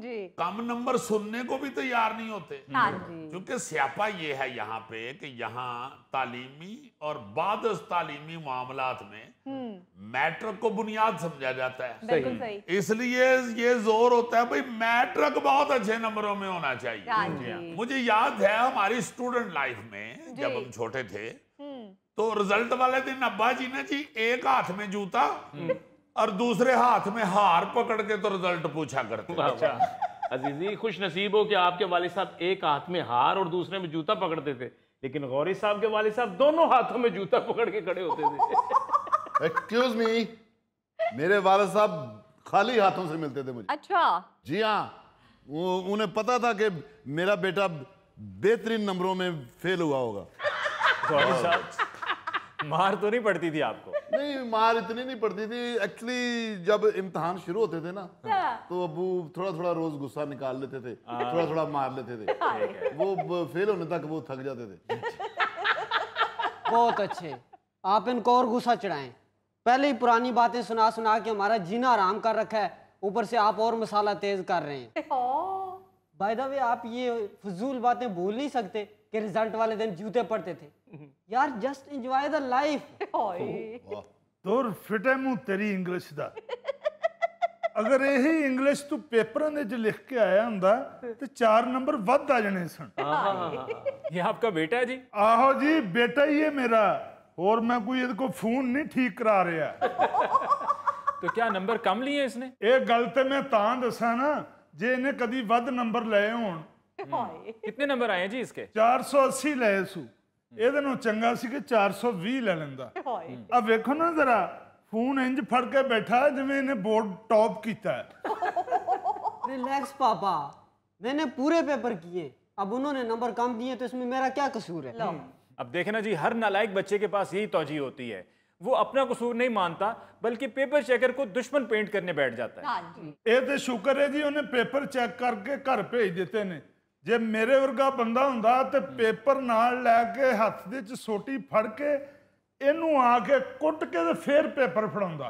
जी। कम नंबर सुनने को भी तैयार नहीं होते। क्योंकि स्यापा ये है यहाँ पे कि यहाँ तालीमी और बाद तालीमी मामलात में मैट्रिक को बुनियाद समझा जाता है, इसलिए ये जोर होता है भाई मैट्रिक बहुत अच्छे नंबरों में होना चाहिए। मुझे याद है हमारी स्टूडेंट लाइफ में जब हम छोटे थे तो रिजल्ट वाले दिन अब्बा जी ने जी एक हाथ में जूता और दूसरे हाथ में हार पकड़ के तो रिजल्ट पूछा करते थे। अजीजी खुश नसीब हो कि आपके वालिद साहब एक हाथ में हार और दूसरे में जूता पकड़ते थे, लेकिन गौरी साहब के वालिद साहब दोनों हाथों में जूता पकड़ के खड़े होते थे। एक्सक्यूज मी, मेरे वालिद साहब खाली हाथों से मिलते थे मुझे। अच्छा जी हाँ, उन्हें पता था कि मेरा बेटा बेहतरीन नंबरों में फेल हुआ होगा। गौरी साहब मार तो नहीं पड़ती थी आपको? नहीं, मार इतनी नहीं पड़ती थी। एक्चुअली जब इम्तिहान शुरू होते थे ना तो अबू थोड़ा थोड़ा रोज गुस्सा निकाल लेते थे, थोड़ा थोड़ा मार लेते थे। वो फेल होने तक वो थक जाते थे। बहुत अच्छे, आप इनको और गुस्सा चढ़ाएं। पहले ही पुरानी बातें सुना सुना के हमारा जीना आराम कर रखा है, ऊपर से आप और मसाला तेज कर रहे हैं। बाय द वे, आप ये फजूल बातें भूल नहीं सकते कि रिजल्ट वाले दिन जूते पड़ते थे। यार जस्ट एंजॉय द लाइफ। तुर फिटे मुंह तेरी इंग्लिश दा। अगर यही इंग्लिश तू पेपरां दे च लिख के आया हुंदा ते 4 नंबर वध आ जाने सन। ये आपका बेटा है जी? आहो जी, बेटा ही है मेरा, और मैं कोई इहदे को फोन नहीं ठीक करा रहा। तो क्या नंबर कम लिए इसने? ਇਹ ਗੱਲ ਤੇ ਮੈਂ ਤਾਂ ਦੱਸਾਂ ਨਾ ਜੇ ਇਹਨੇ ਕਦੀ ਵੱਧ ਨੰਬਰ ਲਏ ਹੋਣ। कितने नंबर आए हैं जी इसके? 480 ਲਏ ਸੂ। ਇਹਦੇ ਨੂੰ ਚੰਗਾ ਸੀ ਕਿ 420 ਲੈ ਲੈਂਦਾ। ਆ ਵੇਖੋ ਨਾ ਜ਼ਰਾ, ਫੋਨ ਇੰਜ ਫੜ ਕੇ ਬੈਠਾ ਜਿਵੇਂ ਇਹਨੇ ਬੋਰਡ ਟੌਪ ਕੀਤਾ ਹੈ। रिलैक्स पापा, मैंने पूरे पेपर किए, अब उन्होंने नंबर कम दिए तो इसमें मेरा क्या कसूर है? अब देखे ना जी, हर नालायक बच्चे के पास यही तौजी होती है, वो अपना कसूर नहीं मानता बल्कि पेपर चेकर को दुश्मन पेंट करने बैठ जाता है। ये तो शुक्र है जी उन्हें पेपर चेक करके घर भेज देते ने। जे मेरे वर्गा बंदा हुंदा ते पेपर नाल लैके हत्थ दे च सोटी फड़ के इनू आके कुट के ते फिर पेपर फड़ाउंदा।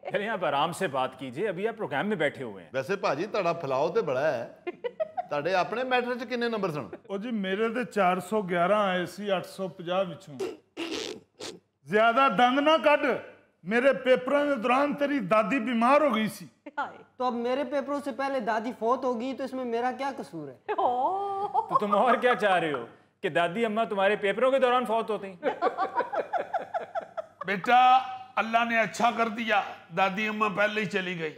चलिए आप आराम से बात कीजिए, अभी आप प्रोग्राम में बैठे हुए हैं। वैसे भाजी ਤੁਹਾਡਾ ਫਲਾਓ ਤੇ ਬੜਾ ਹੈ। ਤੁਹਾਡੇ ਆਪਣੇ ਮੈਟਰ 'ਚ ਕਿੰਨੇ ਨੰਬਰ ਸਨ? ਉਹ ਜੀ ਮੇਰੇ ਤੇ 411 ਆਏ ਸੀ 850 ਵਿੱਚੋਂ। ज्यादा दंग ना कट, मेरे पेपरों के दौरान तेरी दादी बीमार हो गई सी। तो अब मेरे पेपरों से पहले दादी फौत होगी तो इसमें मेरा क्या कसूर है? तो तुम और क्या चाह रहे हो कि दादी अम्मा तुम्हारे पेपरों के दौरान फौत होती? बेटा अल्लाह ने अच्छा कर दिया, दादी अम्मा पहले ही चली गई।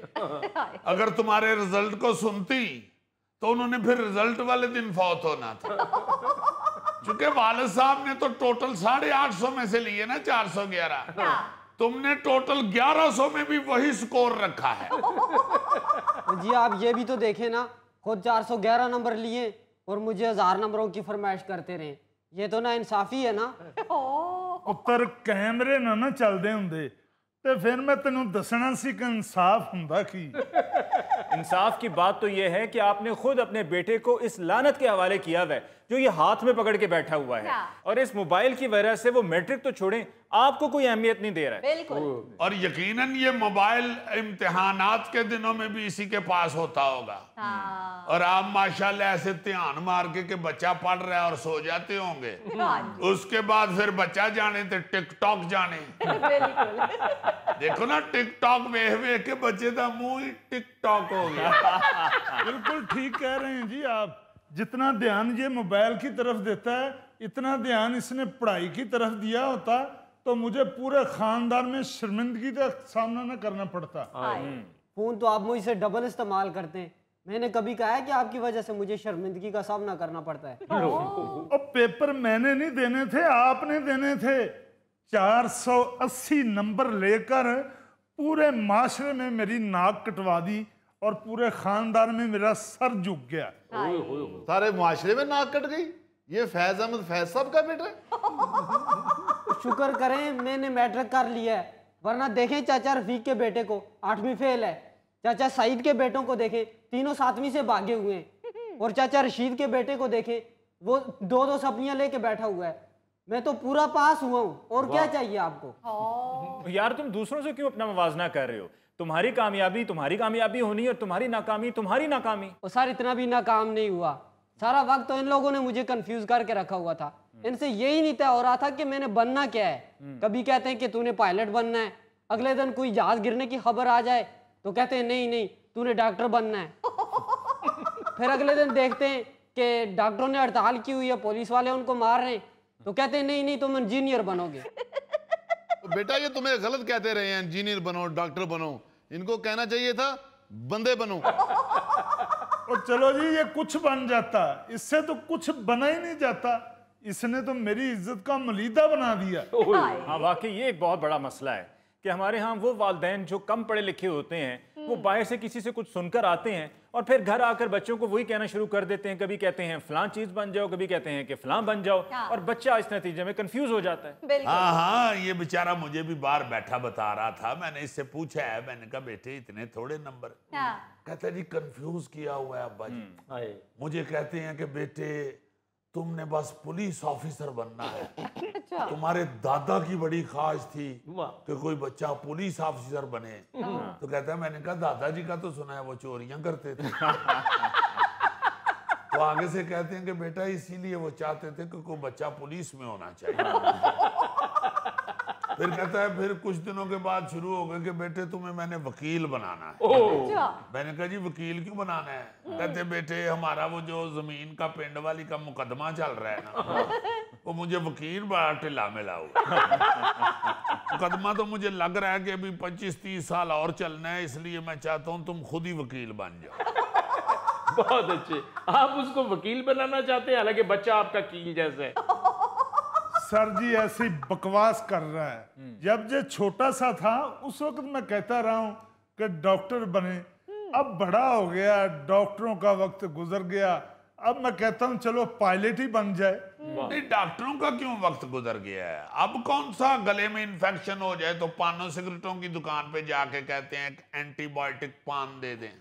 अगर तुम्हारे रिजल्ट को सुनती तो उन्होंने फिर रिजल्ट वाले दिन फौत होना था। चूंकि वालिद साहब ने तो टोटल 850 में से लिए ना 411, तुमने टोटल 1100 में भी वही स्कोर रखा है। जी आप ये भी तो देखें ना, खुद 411 नंबर लिए और मुझे 1000 नंबरों की फरमाइश करते रहे, ये तो ना इंसाफी है ना। पुत्र कैमरे ना चलते होंगे तो फिर मैं तेनू दसना सी कि इंसाफ हुंदा की। इंसाफ की बात तो यह है कि आपने खुद अपने बेटे को इस लानत के हवाले किया हुआ है जो ये हाथ में पकड़ के बैठा हुआ है, और इस मोबाइल की वजह से वो मैट्रिक तो छोड़ें आपको कोई अहमियत नहीं दे रहा है। बिल्कुल। और यकीनन ये मोबाइल इम्तिहानात के दिनों में भी इसी के पास होता होगा। और आप माशाल्लाह ऐसे ध्यान मार के बच्चा पढ़ रहा है और सो जाते होंगे, उसके बाद फिर बच्चा जाने तो टिकटॉक जाने। देखो ना टिकटॉक वेख वेख के बच्चे का मुंह ही टिकटॉक हो गया। बिल्कुल ठीक कह रहे हैं जी आप। जितना ध्यान ये मोबाइल की तरफ देता है इतना ध्यान इसने पढ़ाई की तरफ दिया होता तो मुझे पूरे खानदान में शर्मिंदगी का सामना न करना पड़ता। फोन तो आप मुझसे डबल इस्तेमाल करते हैं, मैंने कभी कहा है कि आपकी वजह से मुझे शर्मिंदगी का सामना करना पड़ता है? और पेपर मैंने नहीं देने थे, आपने देने थे। 480 नंबर लेकर पूरे माशरे में मेरी नाक कटवा दी और पूरे खानदान में मेरा सर झुक गया। सारे मुआशरे में नाक कट गई। ये फैज अहमद फैज साहब का बेटा है। शुक्र करें मैंने मैट्रिक कर लिया है, वरना देखें चाचा रफीक के बेटे को 8वीं फेल है, चाचा सईद के बेटों को देखें तीनों 7वीं से भागे हुए हैं, और चाचा रशीद के बेटे को देखें वो 2-2 सप्लियां लेके बैठा हुआ है। मैं तो पूरा पास हुआ हूँ, और क्या चाहिए आपको? यार तुम दूसरों से क्यों अपना मुवाजना कर रहे हो? तुम्हारी कामयाबी होनी और तुम्हारी नाकामी। और सर इतना भी नाकाम नहीं हुआ, सारा वक्त तो इन लोगों ने मुझे कंफ्यूज करके रखा हुआ था। इनसे यही नहीं तय हो रहा था कि मैंने बनना क्या है। कभी कहते हैं कि तूने पायलट बनना है, अगले दिन कोई जहाज गिरने की खबर आ जाए तो कहते हैं नहीं तूने डॉक्टर बनना है। फिर अगले दिन देखते हैं कि डॉक्टरों ने हड़ताल की हुई है, पुलिस वाले उनको मार रहे हैं, तो कहते हैं नहीं तुम इंजीनियर बनोगे। बेटा ये तुम्हें गलत कहते रहे हैं, इंजीनियर बनो डॉक्टर बनो, इनको कहना चाहिए था बंदे बनो। और चलो जी ये कुछ बन जाता, इससे तो कुछ बना ही नहीं जाता, इसने तो मेरी इज्जत का मलीदा बना दिया। हाँ वाकई ये एक बहुत बड़ा मसला है कि हमारे यहाँ वो वालिदैन जो कम पढ़े लिखे होते हैं वो बाहर से किसी से कुछ सुनकर आते हैं और फिर घर आकर बच्चों को वही कहना शुरू कर देते हैं। कभी कहते हैं फलां चीज बन जाओ, कभी कहते हैं कि फलां बन जाओ, और बच्चा इस नतीजे में कंफ्यूज हो जाता है। हाँ ये बेचारा मुझे भी बाहर बैठा बता रहा था, मैंने इससे पूछा है, मैंने कहा बेटे इतने थोड़े नंबर? कहता जी कंफ्यूज किया हुआ है अब्बा जी। मुझे कहते हैं कि बेटे तुमने बस पुलिस ऑफिसर बनना है। तुम्हारे दादा की बड़ी ख्वाहिश थी कि कोई बच्चा पुलिस ऑफिसर बने। तो कहता है मैंने कहा दादाजी का तो सुना है वो चोरियां करते थे। तो आगे से कहते हैं कि बेटा इसीलिए वो चाहते थे कि कोई बच्चा पुलिस में होना चाहिए। फिर कहता है फिर कुछ दिनों के बाद शुरू हो गए कि बेटे तुम्हें मैंने वकील बनाना है। मैंने कहा जी वकील क्यों बनाना है? कहते बेटे हमारा वो जो जमीन का पिंड वाली का मुकदमा चल रहा है ना, वो मुझे वकील बड़ा ढिला मिला हुआ। मुकदमा तो मुझे लग रहा है कि अभी 25-30 साल और चलना है, इसलिए मैं चाहता हूँ तुम खुद ही वकील बन जाओ। बहुत अच्छे, आप उसको वकील बनाना चाहते हैं, हालांकि बच्चा आपका कील जैसा है। सर जी ऐसी बकवास कर रहा है। जब ये छोटा सा था उस वक्त मैं कहता रहा हूं कि डॉक्टर बने, अब बड़ा हो गया, डॉक्टरों का वक्त गुजर गया, अब मैं कहता हूँ चलो पायलट ही बन जाए। नहीं, डॉक्टरों का क्यों वक्त गुजर गया है? अब कौन सा गले में इन्फेक्शन हो जाए तो पानों सिगरेटों की दुकान पे जाके कहते हैं एंटीबायोटिक पान दे दें।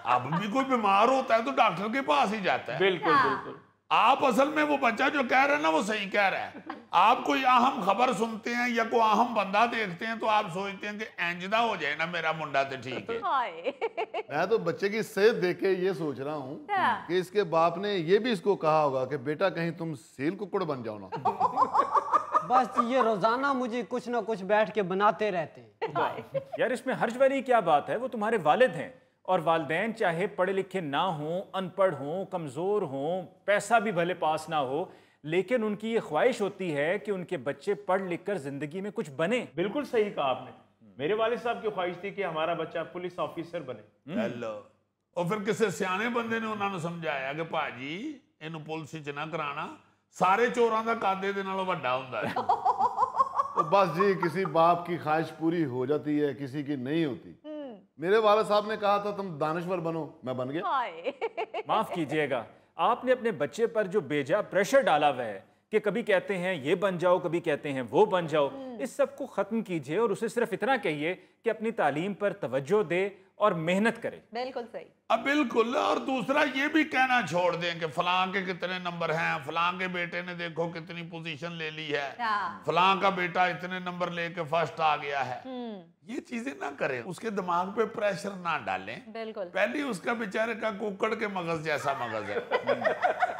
अब भी कोई बीमार होता है तो डॉक्टर के पास ही जाता है। बिल्कुल बिल्कुल। आप असल में वो बच्चा जो कह रहे हैं ना वो सही कह रहा है। आप कोई अहम खबर सुनते हैं या कोई अहम बंदा देखते हैं तो आप सोचते हैं कि एंजदा हो जाए ना मेरा मुंडा तो ठीक है। मैं तो बच्चे की सेहत देख के ये सोच रहा हूँ कि इसके बाप ने ये भी इसको कहा होगा कि बेटा कहीं तुम सील कुकुड़ बन जाओ ना। बस ये रोजाना मुझे कुछ ना कुछ बैठ के बनाते रहते हैं। यार इसमें हर्ज वाली क्या बात है? वो तुम्हारे वालिद हैं, और वालिदैन चाहे पढ़े लिखे ना हों, अनपढ़ हों, कमज़ोर हों, पैसा भी भले पास ना हो, लेकिन उनकी ये ख्वाहिश होती है कि उनके बच्चे पढ़ लिख कर जिंदगी में कुछ बने। बिल्कुल सही कहा आपने। मेरे वालिद साहब की ख्वाहिश थी कि हमारा बच्चा पुलिस ऑफिसर बने। हेलो, और फिर किसी सियाने बंदे ने उन्होंने समझाया कि भाजी इन्हू पुलिस च ना कराना, सारे चोरां दा कादे दे नालों वड्डा हुंदा है। तो बस जी, किसी बाप की ख्वाहिश पूरी हो जाती है, किसी की नहीं होती। मेरे वालिद साहब ने कहा था तुम दानिश्वर बनो, मैं बन गया। माफ कीजिएगा, आपने अपने बच्चे पर जो बेजा प्रेशर डाला हुआ है कि कभी कहते हैं ये बन जाओ, कभी कहते हैं वो बन जाओ, इस सब को खत्म कीजिए और उसे सिर्फ इतना कहिए कि अपनी तालीम पर तवज्जो दे और मेहनत करे। बिल्कुल सही। अब बिल्कुल, और दूसरा ये भी कहना छोड़ दें कि फलां के कितने नंबर हैं, फलां के बेटे ने देखो कितनी पोजीशन ले ली है, फलां का बेटा इतने नंबर लेके फर्स्ट आ गया है। ये चीजें ना करें, उसके दिमाग पे प्रेशर ना डालें। बिल्कुल। पहले उसका बेचारे का कुकड़ के मगज जैसा मगज है।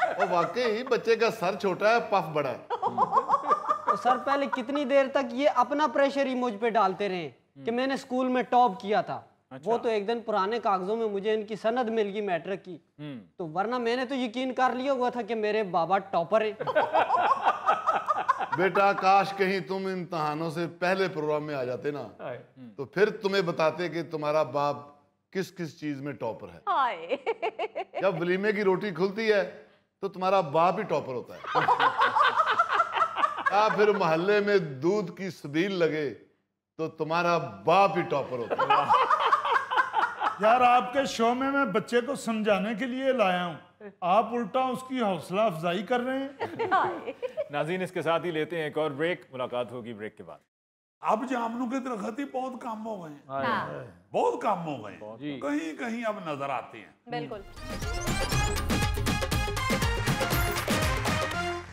और वाकई बच्चे का सर छोटा है, पफ बड़ा है। तो सर पहले कितनी देर तक ये अपना प्रेशर ही मुझ पे डालते रहे कि मैंने स्कूल में टॉप किया था। वो तो एक दिन पुराने कागजों में मुझे इनकी सनद मिल गई मैट्रिक की, तो वरना मैंने तो यकीन कर लिया हुआ था कि मेरे बाबा टॉपर है। बेटा काश कहीं तुम इम्तहानों से पहले प्रोग्राम में आ जाते ना, तो फिर तुम्हें बताते कि तुम्हारा बाप किस किस चीज में टॉपर है। जब वलीमे की रोटी खुलती है तो तुम्हारा बाप ही टॉपर होता है। या फिर मोहल्ले में दूध की सबील लगे तो तुम्हारा बाप ही टॉपर होता है। यार आपके शो में मैं बच्चे को समझाने के लिए लाया हूँ, आप उल्टा उसकी हौसला अफजाई कर रहे हैं। नाज़रीन, इसके साथ ही लेते हैं एक और ब्रेक। मुलाकात होगी ब्रेक के बाद। अब जामनों के दरख्त ही बहुत कम हो गए हैं, बहुत कम हो गए, कहीं कहीं अब नजर आते हैं। बिल्कुल।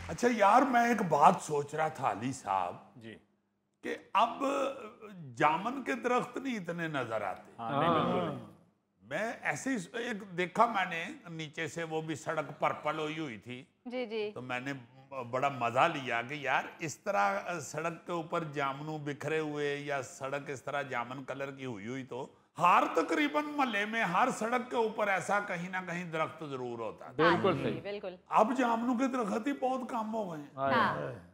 अच्छा यार, मैं एक बात सोच रहा था अली साहब जी, कि अब जामन के दरख्त नहीं इतने नजर आते। मैं ऐसे ही एक देखा मैंने नीचे से, वो भी सड़क पर्पल हुई थी जी जी, तो मैंने बड़ा मजा लिया कि यार इस तरह सड़क के ऊपर जामनू बिखरे हुए या सड़क इस तरह जामन कलर की हुई तो हर तकरीबन मोहल्ले में हर सड़क के ऊपर ऐसा कहीं ना कहीं दरख्त जरूर होता है। बिल्कुल सही। बिल्कुल। अब जामनू के दरख्त ही बहुत कम हो गए,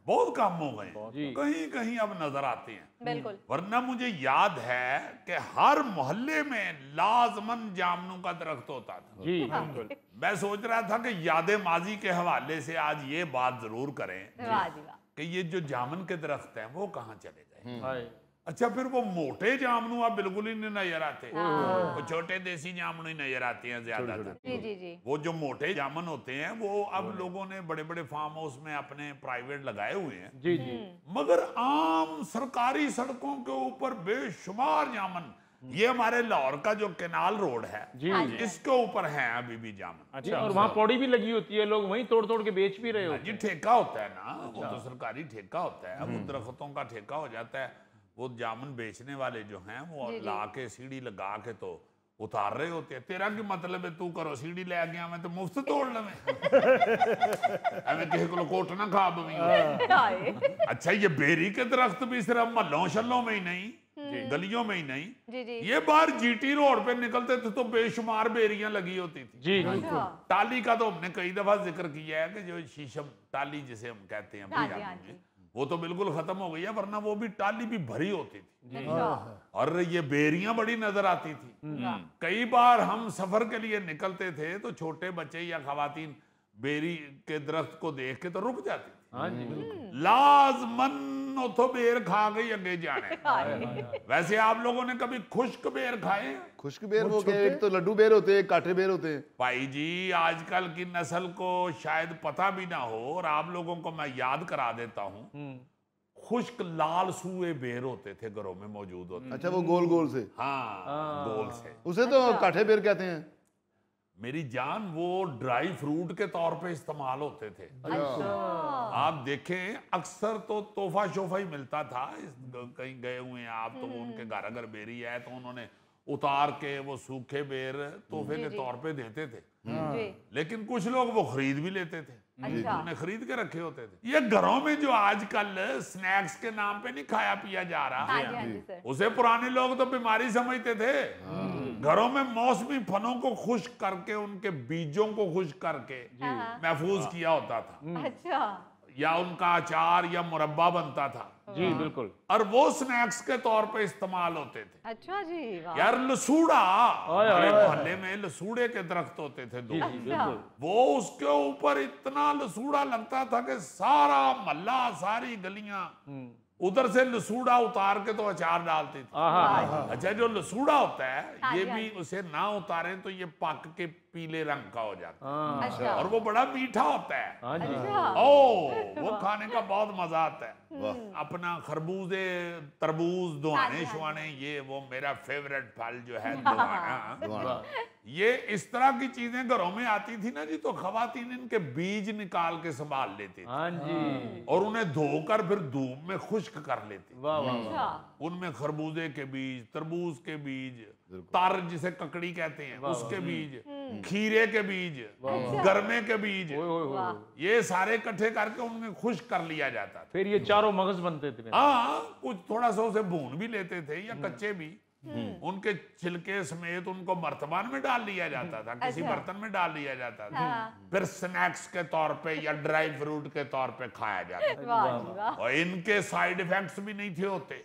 बहुत कम हो गए, कहीं कहीं अब नजर आते हैं। बिल्कुल। वरना मुझे याद है कि हर मोहल्ले में लाजमन जामनू का दरख्त होता था। जी बिल्कुल। मैं सोच रहा था कि याद माजी के हवाले से आज ये बात जरूर करें कि ये जो जामन के दरख्त हैं वो कहाँ चले गए। अच्छा, फिर वो मोटे जामनू अब बिल्कुल ही नहीं नजर आते, वो छोटे देसी जामनू ही नजर आते हैं ज्यादातर। जी जी जी। वो जो मोटे जामन होते हैं वो अब लोगों ने बड़े बड़े फार्म हाउस में अपने प्राइवेट लगाए हुए हैं। जी जी। मगर आम सरकारी सड़कों के ऊपर बेशुमार जामन, ये हमारे लाहौर का जो कैनाल रोड है जी, इसके ऊपर है अभी भी जामन। अच्छा, और वहाँ पौड़ी भी लगी होती है, लोग वहीं तोड़ तोड़ के बेच भी रहे होते जी, हैं। ठेका होता है ना, वो तो सरकारी ठेका होता है, वो दरख्तों का ठेका हो जाता है। वो जामुन बेचने वाले जो हैं वो ला के सीढ़ी लगा के तो उतार रहे होते हैं। तेरा की मतलब है तू करो सीढ़ी ले गया मैं तो मुफ्त तोड़ लवे किसी को कोट ना खा बवी। अच्छा, ये बेरी के दरख्त भी सिर्फ महलों शल्लों में ही नहीं, गलियों में ही नहीं, जी जी। ये बार जीटी रोड पे निकलते थे तो बेशुमार बेरियां लगी होती थी। जी। टाली का तो हमने कई दफा जिक्र किया है कि जो शीशम टाली जिसे हम कहते हैं पंजाबी में, वो तो बिल्कुल खत्म हो गई है, वरना वो भी टाली भी भरी होती थी और ये बेरियां बड़ी नजर आती थी। कई बार हम सफर के लिए निकलते थे तो छोटे बच्चे या खवातीन बेरी के दरख्त को देख के तो रुक जाती थी। लाजमन उन्हें उतो बेर खा के ही अगे जाने। वैसे आप लोगों ने कभी खुश्क बेर खाए हैं? खुश्क बेर वो क्या, एक तो लड्डू बेर होते हैं, काठे बेर होते हैं। भाई जी आजकल की नस्ल को शायद पता भी ना हो, और आप लोगों को मैं याद करा देता हूँ, खुश्क लाल सूए बेर होते थे घरों में मौजूद होते। अच्छा, वो गोल गोल से? हाँ गोल से। उसे तो काठे बेर कहते हैं मेरी जान। वो ड्राई फ्रूट के तौर पे इस्तेमाल होते थे। आप देखें अक्सर तो तोहफा शोफा ही मिलता था। कहीं गए हुए हैं आप तो वो उनके घर अगर बेरी है तो उन्होंने उतार के वो सूखे बेर तोहफे के तौर पे देते थे। लेकिन कुछ लोग वो खरीद भी लेते थे। उन्हें खरीद के रखे होते थे। ये घरों में जो आजकल स्नैक्स के नाम पे नहीं खाया पिया जा रहा, उसे पुराने लोग तो बीमारी समझते थे। घरों में मौसमी फलों को खुश्क करके उनके बीजों को खुश्क करके महफूज किया होता था। अच्छा। या उनका अचार या मुरब्बा बनता था। जी बिल्कुल। और वो स्नैक्स के तौर पे इस्तेमाल होते थे। अच्छा जी। यार लसूड़ा, हमारे मोहल्ले में लसूड़े के दरख्त होते थे दो। वो उसके ऊपर इतना लसूड़ा लगता था कि सारा मोहल्ला, सारी गलियां उधर से लसूड़ा उतार के तो अचार डालते थे। अच्छा, जो लसूड़ा होता है ये भी उसे ना उतारे तो ये पक के पीले रंग का हो जाता है। और वो बड़ा मीठा होता है। ओ वो खाने का बहुत मजा आता है। अपना खरबूजे, तरबूज, दुआने शुआने, ये वो मेरा फेवरेट फल जो है दुआना। ये इस तरह की चीजें घरों में आती थी ना जी, तो खवातीन इनके बीज निकाल के संभाल लेती थी और उन्हें धोकर फिर धूप में खुश्क कर लेती। उनमें खरबूजे के बीज, तरबूज के बीज, तार जिसे ककड़ी कहते हैं उसके बीज, खीरे के बीज, गरमे के बीज, ये सारे इकट्ठे करके उनमें खुश्क कर लिया जाता था। फिर ये चारों मगज बनते थे। हाँ, कुछ थोड़ा सा उसे भून भी लेते थे या कच्चे भी। उनके छिलके समेत उनको मर्तबान में डाल लिया जाता था, किसी बर्तन में डाल लिया जाता था। फिर स्नैक्स के तौर पे या ड्राई फ्रूट के तौर पे खाया जाता था। और इनके साइड इफेक्ट्स भी नहीं थे होते,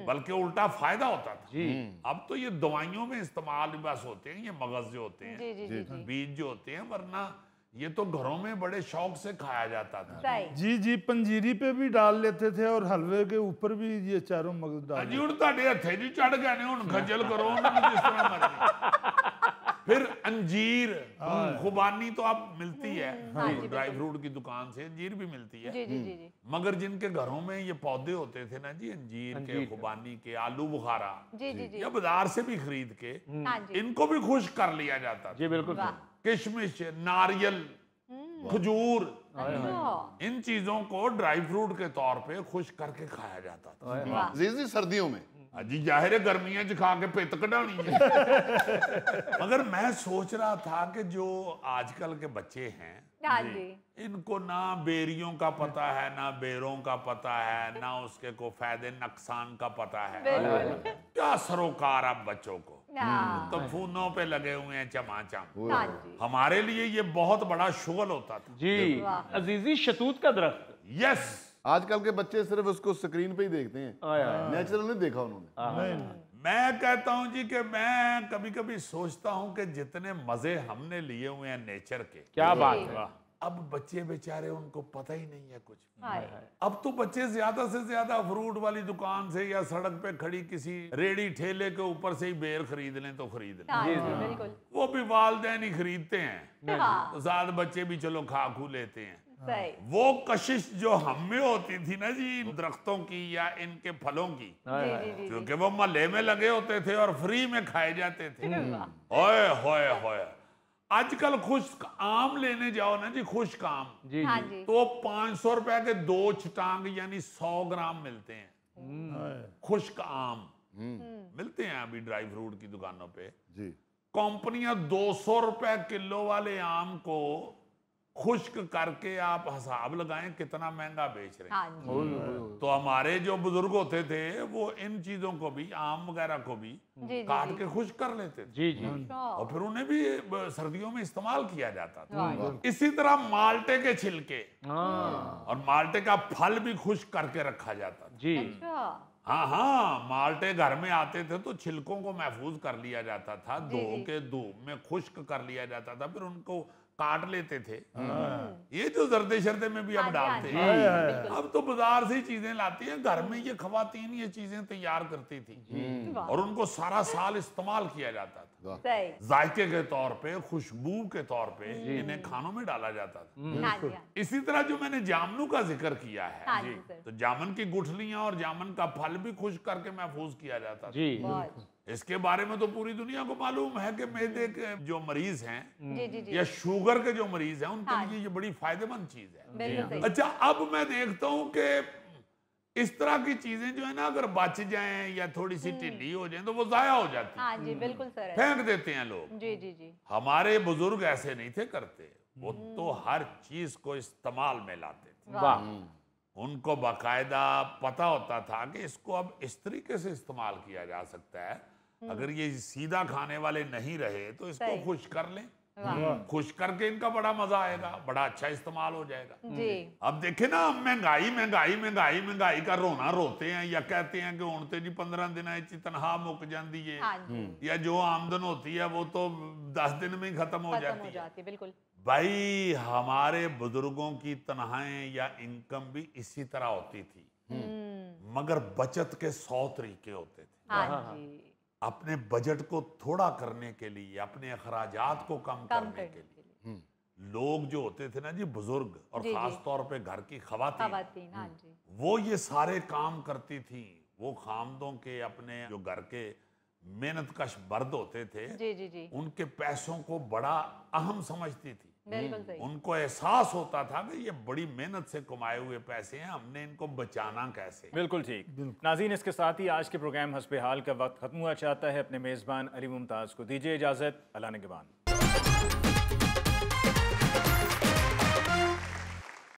बल्कि उल्टा फायदा होता था। अब तो ये दवाइयों में इस्तेमाल बस होते हैं, ये मगज जो होते हैं, बीज जो होते हैं, वरना ये तो घरों में बड़े शौक से खाया जाता था। जी जी, पंजीरी पे भी डाल लेते थे और हलवे के ऊपर भी ये चारों मगज डाल। जी हुण तुहाडे हथे जी चढ़ गए ने, हुण खज्जल करो उन्होंने जिस तरह मर्जी। फिर अंजीर, खुबानी तो अब मिलती है ड्राई फ्रूट की दुकान से, अंजीर भी मिलती है। मगर जिनके घरों में ये पौधे होते थे ना जी, अंजीर के, खुबानी के, आलू बुखारा, या बाजार से भी खरीद के इनको भी खुश्क कर लिया जाता था। बिल्कुल। किशमिश, नारियल, खजूर, इन चीजों को ड्राई फ्रूट के तौर पे खुश्क करके खाया जाता था। जी सर्दियों में। जी जाहिर है गर्मियां च खा के पित्त कढ़ानी है। मगर मैं सोच रहा था कि जो आजकल के बच्चे हैं इनको ना बेरियों का पता है, ना बेरों का पता है, ना उसके को फायदे नुकसान का पता है। क्या सरोकार अब बच्चों को, तो फोनों पे लगे हुए हैं चमाचम। हमारे लिए ये बहुत बड़ा शुगल होता था जी। अजीजी शतूत का दरख्त। यस। आजकल के बच्चे सिर्फ उसको स्क्रीन पे ही देखते हैं, नेचुरल नहीं देखा उन्होंने। मैं कहता हूं जी कि मैं कभी कभी सोचता हूं कि जितने मजे हमने लिए हुए हैं नेचर के, क्या बात है, अब बच्चे बेचारे उनको पता ही नहीं है कुछ। अब तो बच्चे ज्यादा से ज्यादा फ्रूट वाली दुकान से या सड़क पे खड़ी किसी रेडी ठेले के ऊपर से ही बेर खरीद लें तो खरीद लें। वो भी वालिदैन ही खरीदते हैं, तो साथ बच्चे भी चलो खा खू लेते हैं। वो कशिश जो हम में होती थी ना जी, इन दरख्तों की या इनके फलों की, क्योंकि वो महल्ले में लगे होते थे और फ्री में खाए जाते थे। ओए होए होए, आजकल खुश्क आम लेने जाओ ना जी, खुश्क आम तो 500 रुपए के 2 छटांग यानी 100 ग्राम मिलते हैं। खुश्क आम मिलते हैं अभी ड्राई फ्रूट की दुकानों पे जी। कंपनियां 200 रुपए किलो वाले आम को खुश्क करके आप हिसाब लगाएं कितना महंगा बेच रहे हैं। तो हमारे जो बुजुर्ग होते थे वो इन चीजों को भी, आम वगैरह को भी काट के खुश्क कर लेते थे और फिर उन्हें भी सर्दियों में इस्तेमाल किया जाता था। इसी तरह माल्टे के छिलके और माल्टे का फल भी खुश्क करके रखा जाता था। हाँ, माल्टे घर में आते थे तो छिलकों को महफूज कर लिया जाता था, धो के धूप में खुश्क कर लिया जाता था, फिर उनको काट लेते थे, ये जो जर्दे शर्दे में भी अब डालते हैं, अब तो बाजार से ही चीजें लाती हैं। घर में ये खवातीन ये चीजें तैयार करती थी और उनको सारा साल इस्तेमाल किया जाता था, जायके के तौर पे, खुशबू के तौर पे इन्हें खानों में डाला जाता था। इसी तरह जो मैंने जामुन का जिक्र किया है, तो जामुन की गुठलियां और जामुन का फल भी खुश्क करके महफूज किया जाता था। इसके बारे में तो पूरी दुनिया को मालूम है कि मैदे के जो मरीज हैं या शुगर के जो मरीज हैं उनके लिए ये बड़ी फायदेमंद चीज है। अच्छा, अब मैं देखता हूं कि इस तरह की चीजें जो है ना, अगर बच जाएं या थोड़ी सी ढीली हो जाएं तो वो जाया हो जाती है। हाँ जी, बिल्कुल सर, फेंक देते हैं लोग। जी जी जी। हमारे बुजुर्ग ऐसे नहीं थे करते, वो तो हर चीज को इस्तेमाल में लाते थे। वाह। उनको बाकायदा पता होता था कि इसको अब इस तरीके से इस्तेमाल किया जा सकता है, अगर ये सीधा खाने वाले नहीं रहे तो इसको खुश कर लें, खुश करके इनका बड़ा मजा आएगा, बड़ा अच्छा इस्तेमाल हो जाएगा। जी। अब देखे ना, महंगाई महंगाई महंगाई महंगाई का रोना रोते हैं या कहते हैं कि उनते जी 15 दिन तनखा मुक जाती है, या जो आमदन होती है वो तो 10 दिन में ही खत्म हो जाती है। बिल्कुल भाई, हमारे बुजुर्गों की तनख्वाहें या इनकम भी इसी तरह होती थी, मगर बचत के 100 तरीके होते थे। अपने बजट को थोड़ा करने के लिए, अपने अखराजात को कम करने के लिए लोग जो होते थे ना जी, बुजुर्ग और खास तौर पे घर की खवातीन, वो ये सारे काम करती थी। वो खामदों के अपने जो घर के मेहनत कश मर्द होते थे, जी। उनके पैसों को बड़ा अहम समझती थी। बिल्कुल सही। उनको एहसास होता था कि ये बड़ी मेहनत से कमाए हुए पैसे हैं, हमने इनको बचाना कैसे। बिल्कुल ठीक। नाज़रीन, इसके साथ ही आज के प्रोग्राम हस्बे हाल का वक्त खत्म हुआ चाहता है। अपने मेज़बान अली मुमताज़ को दीजिए इजाज़त। अल्लाह निगहबान।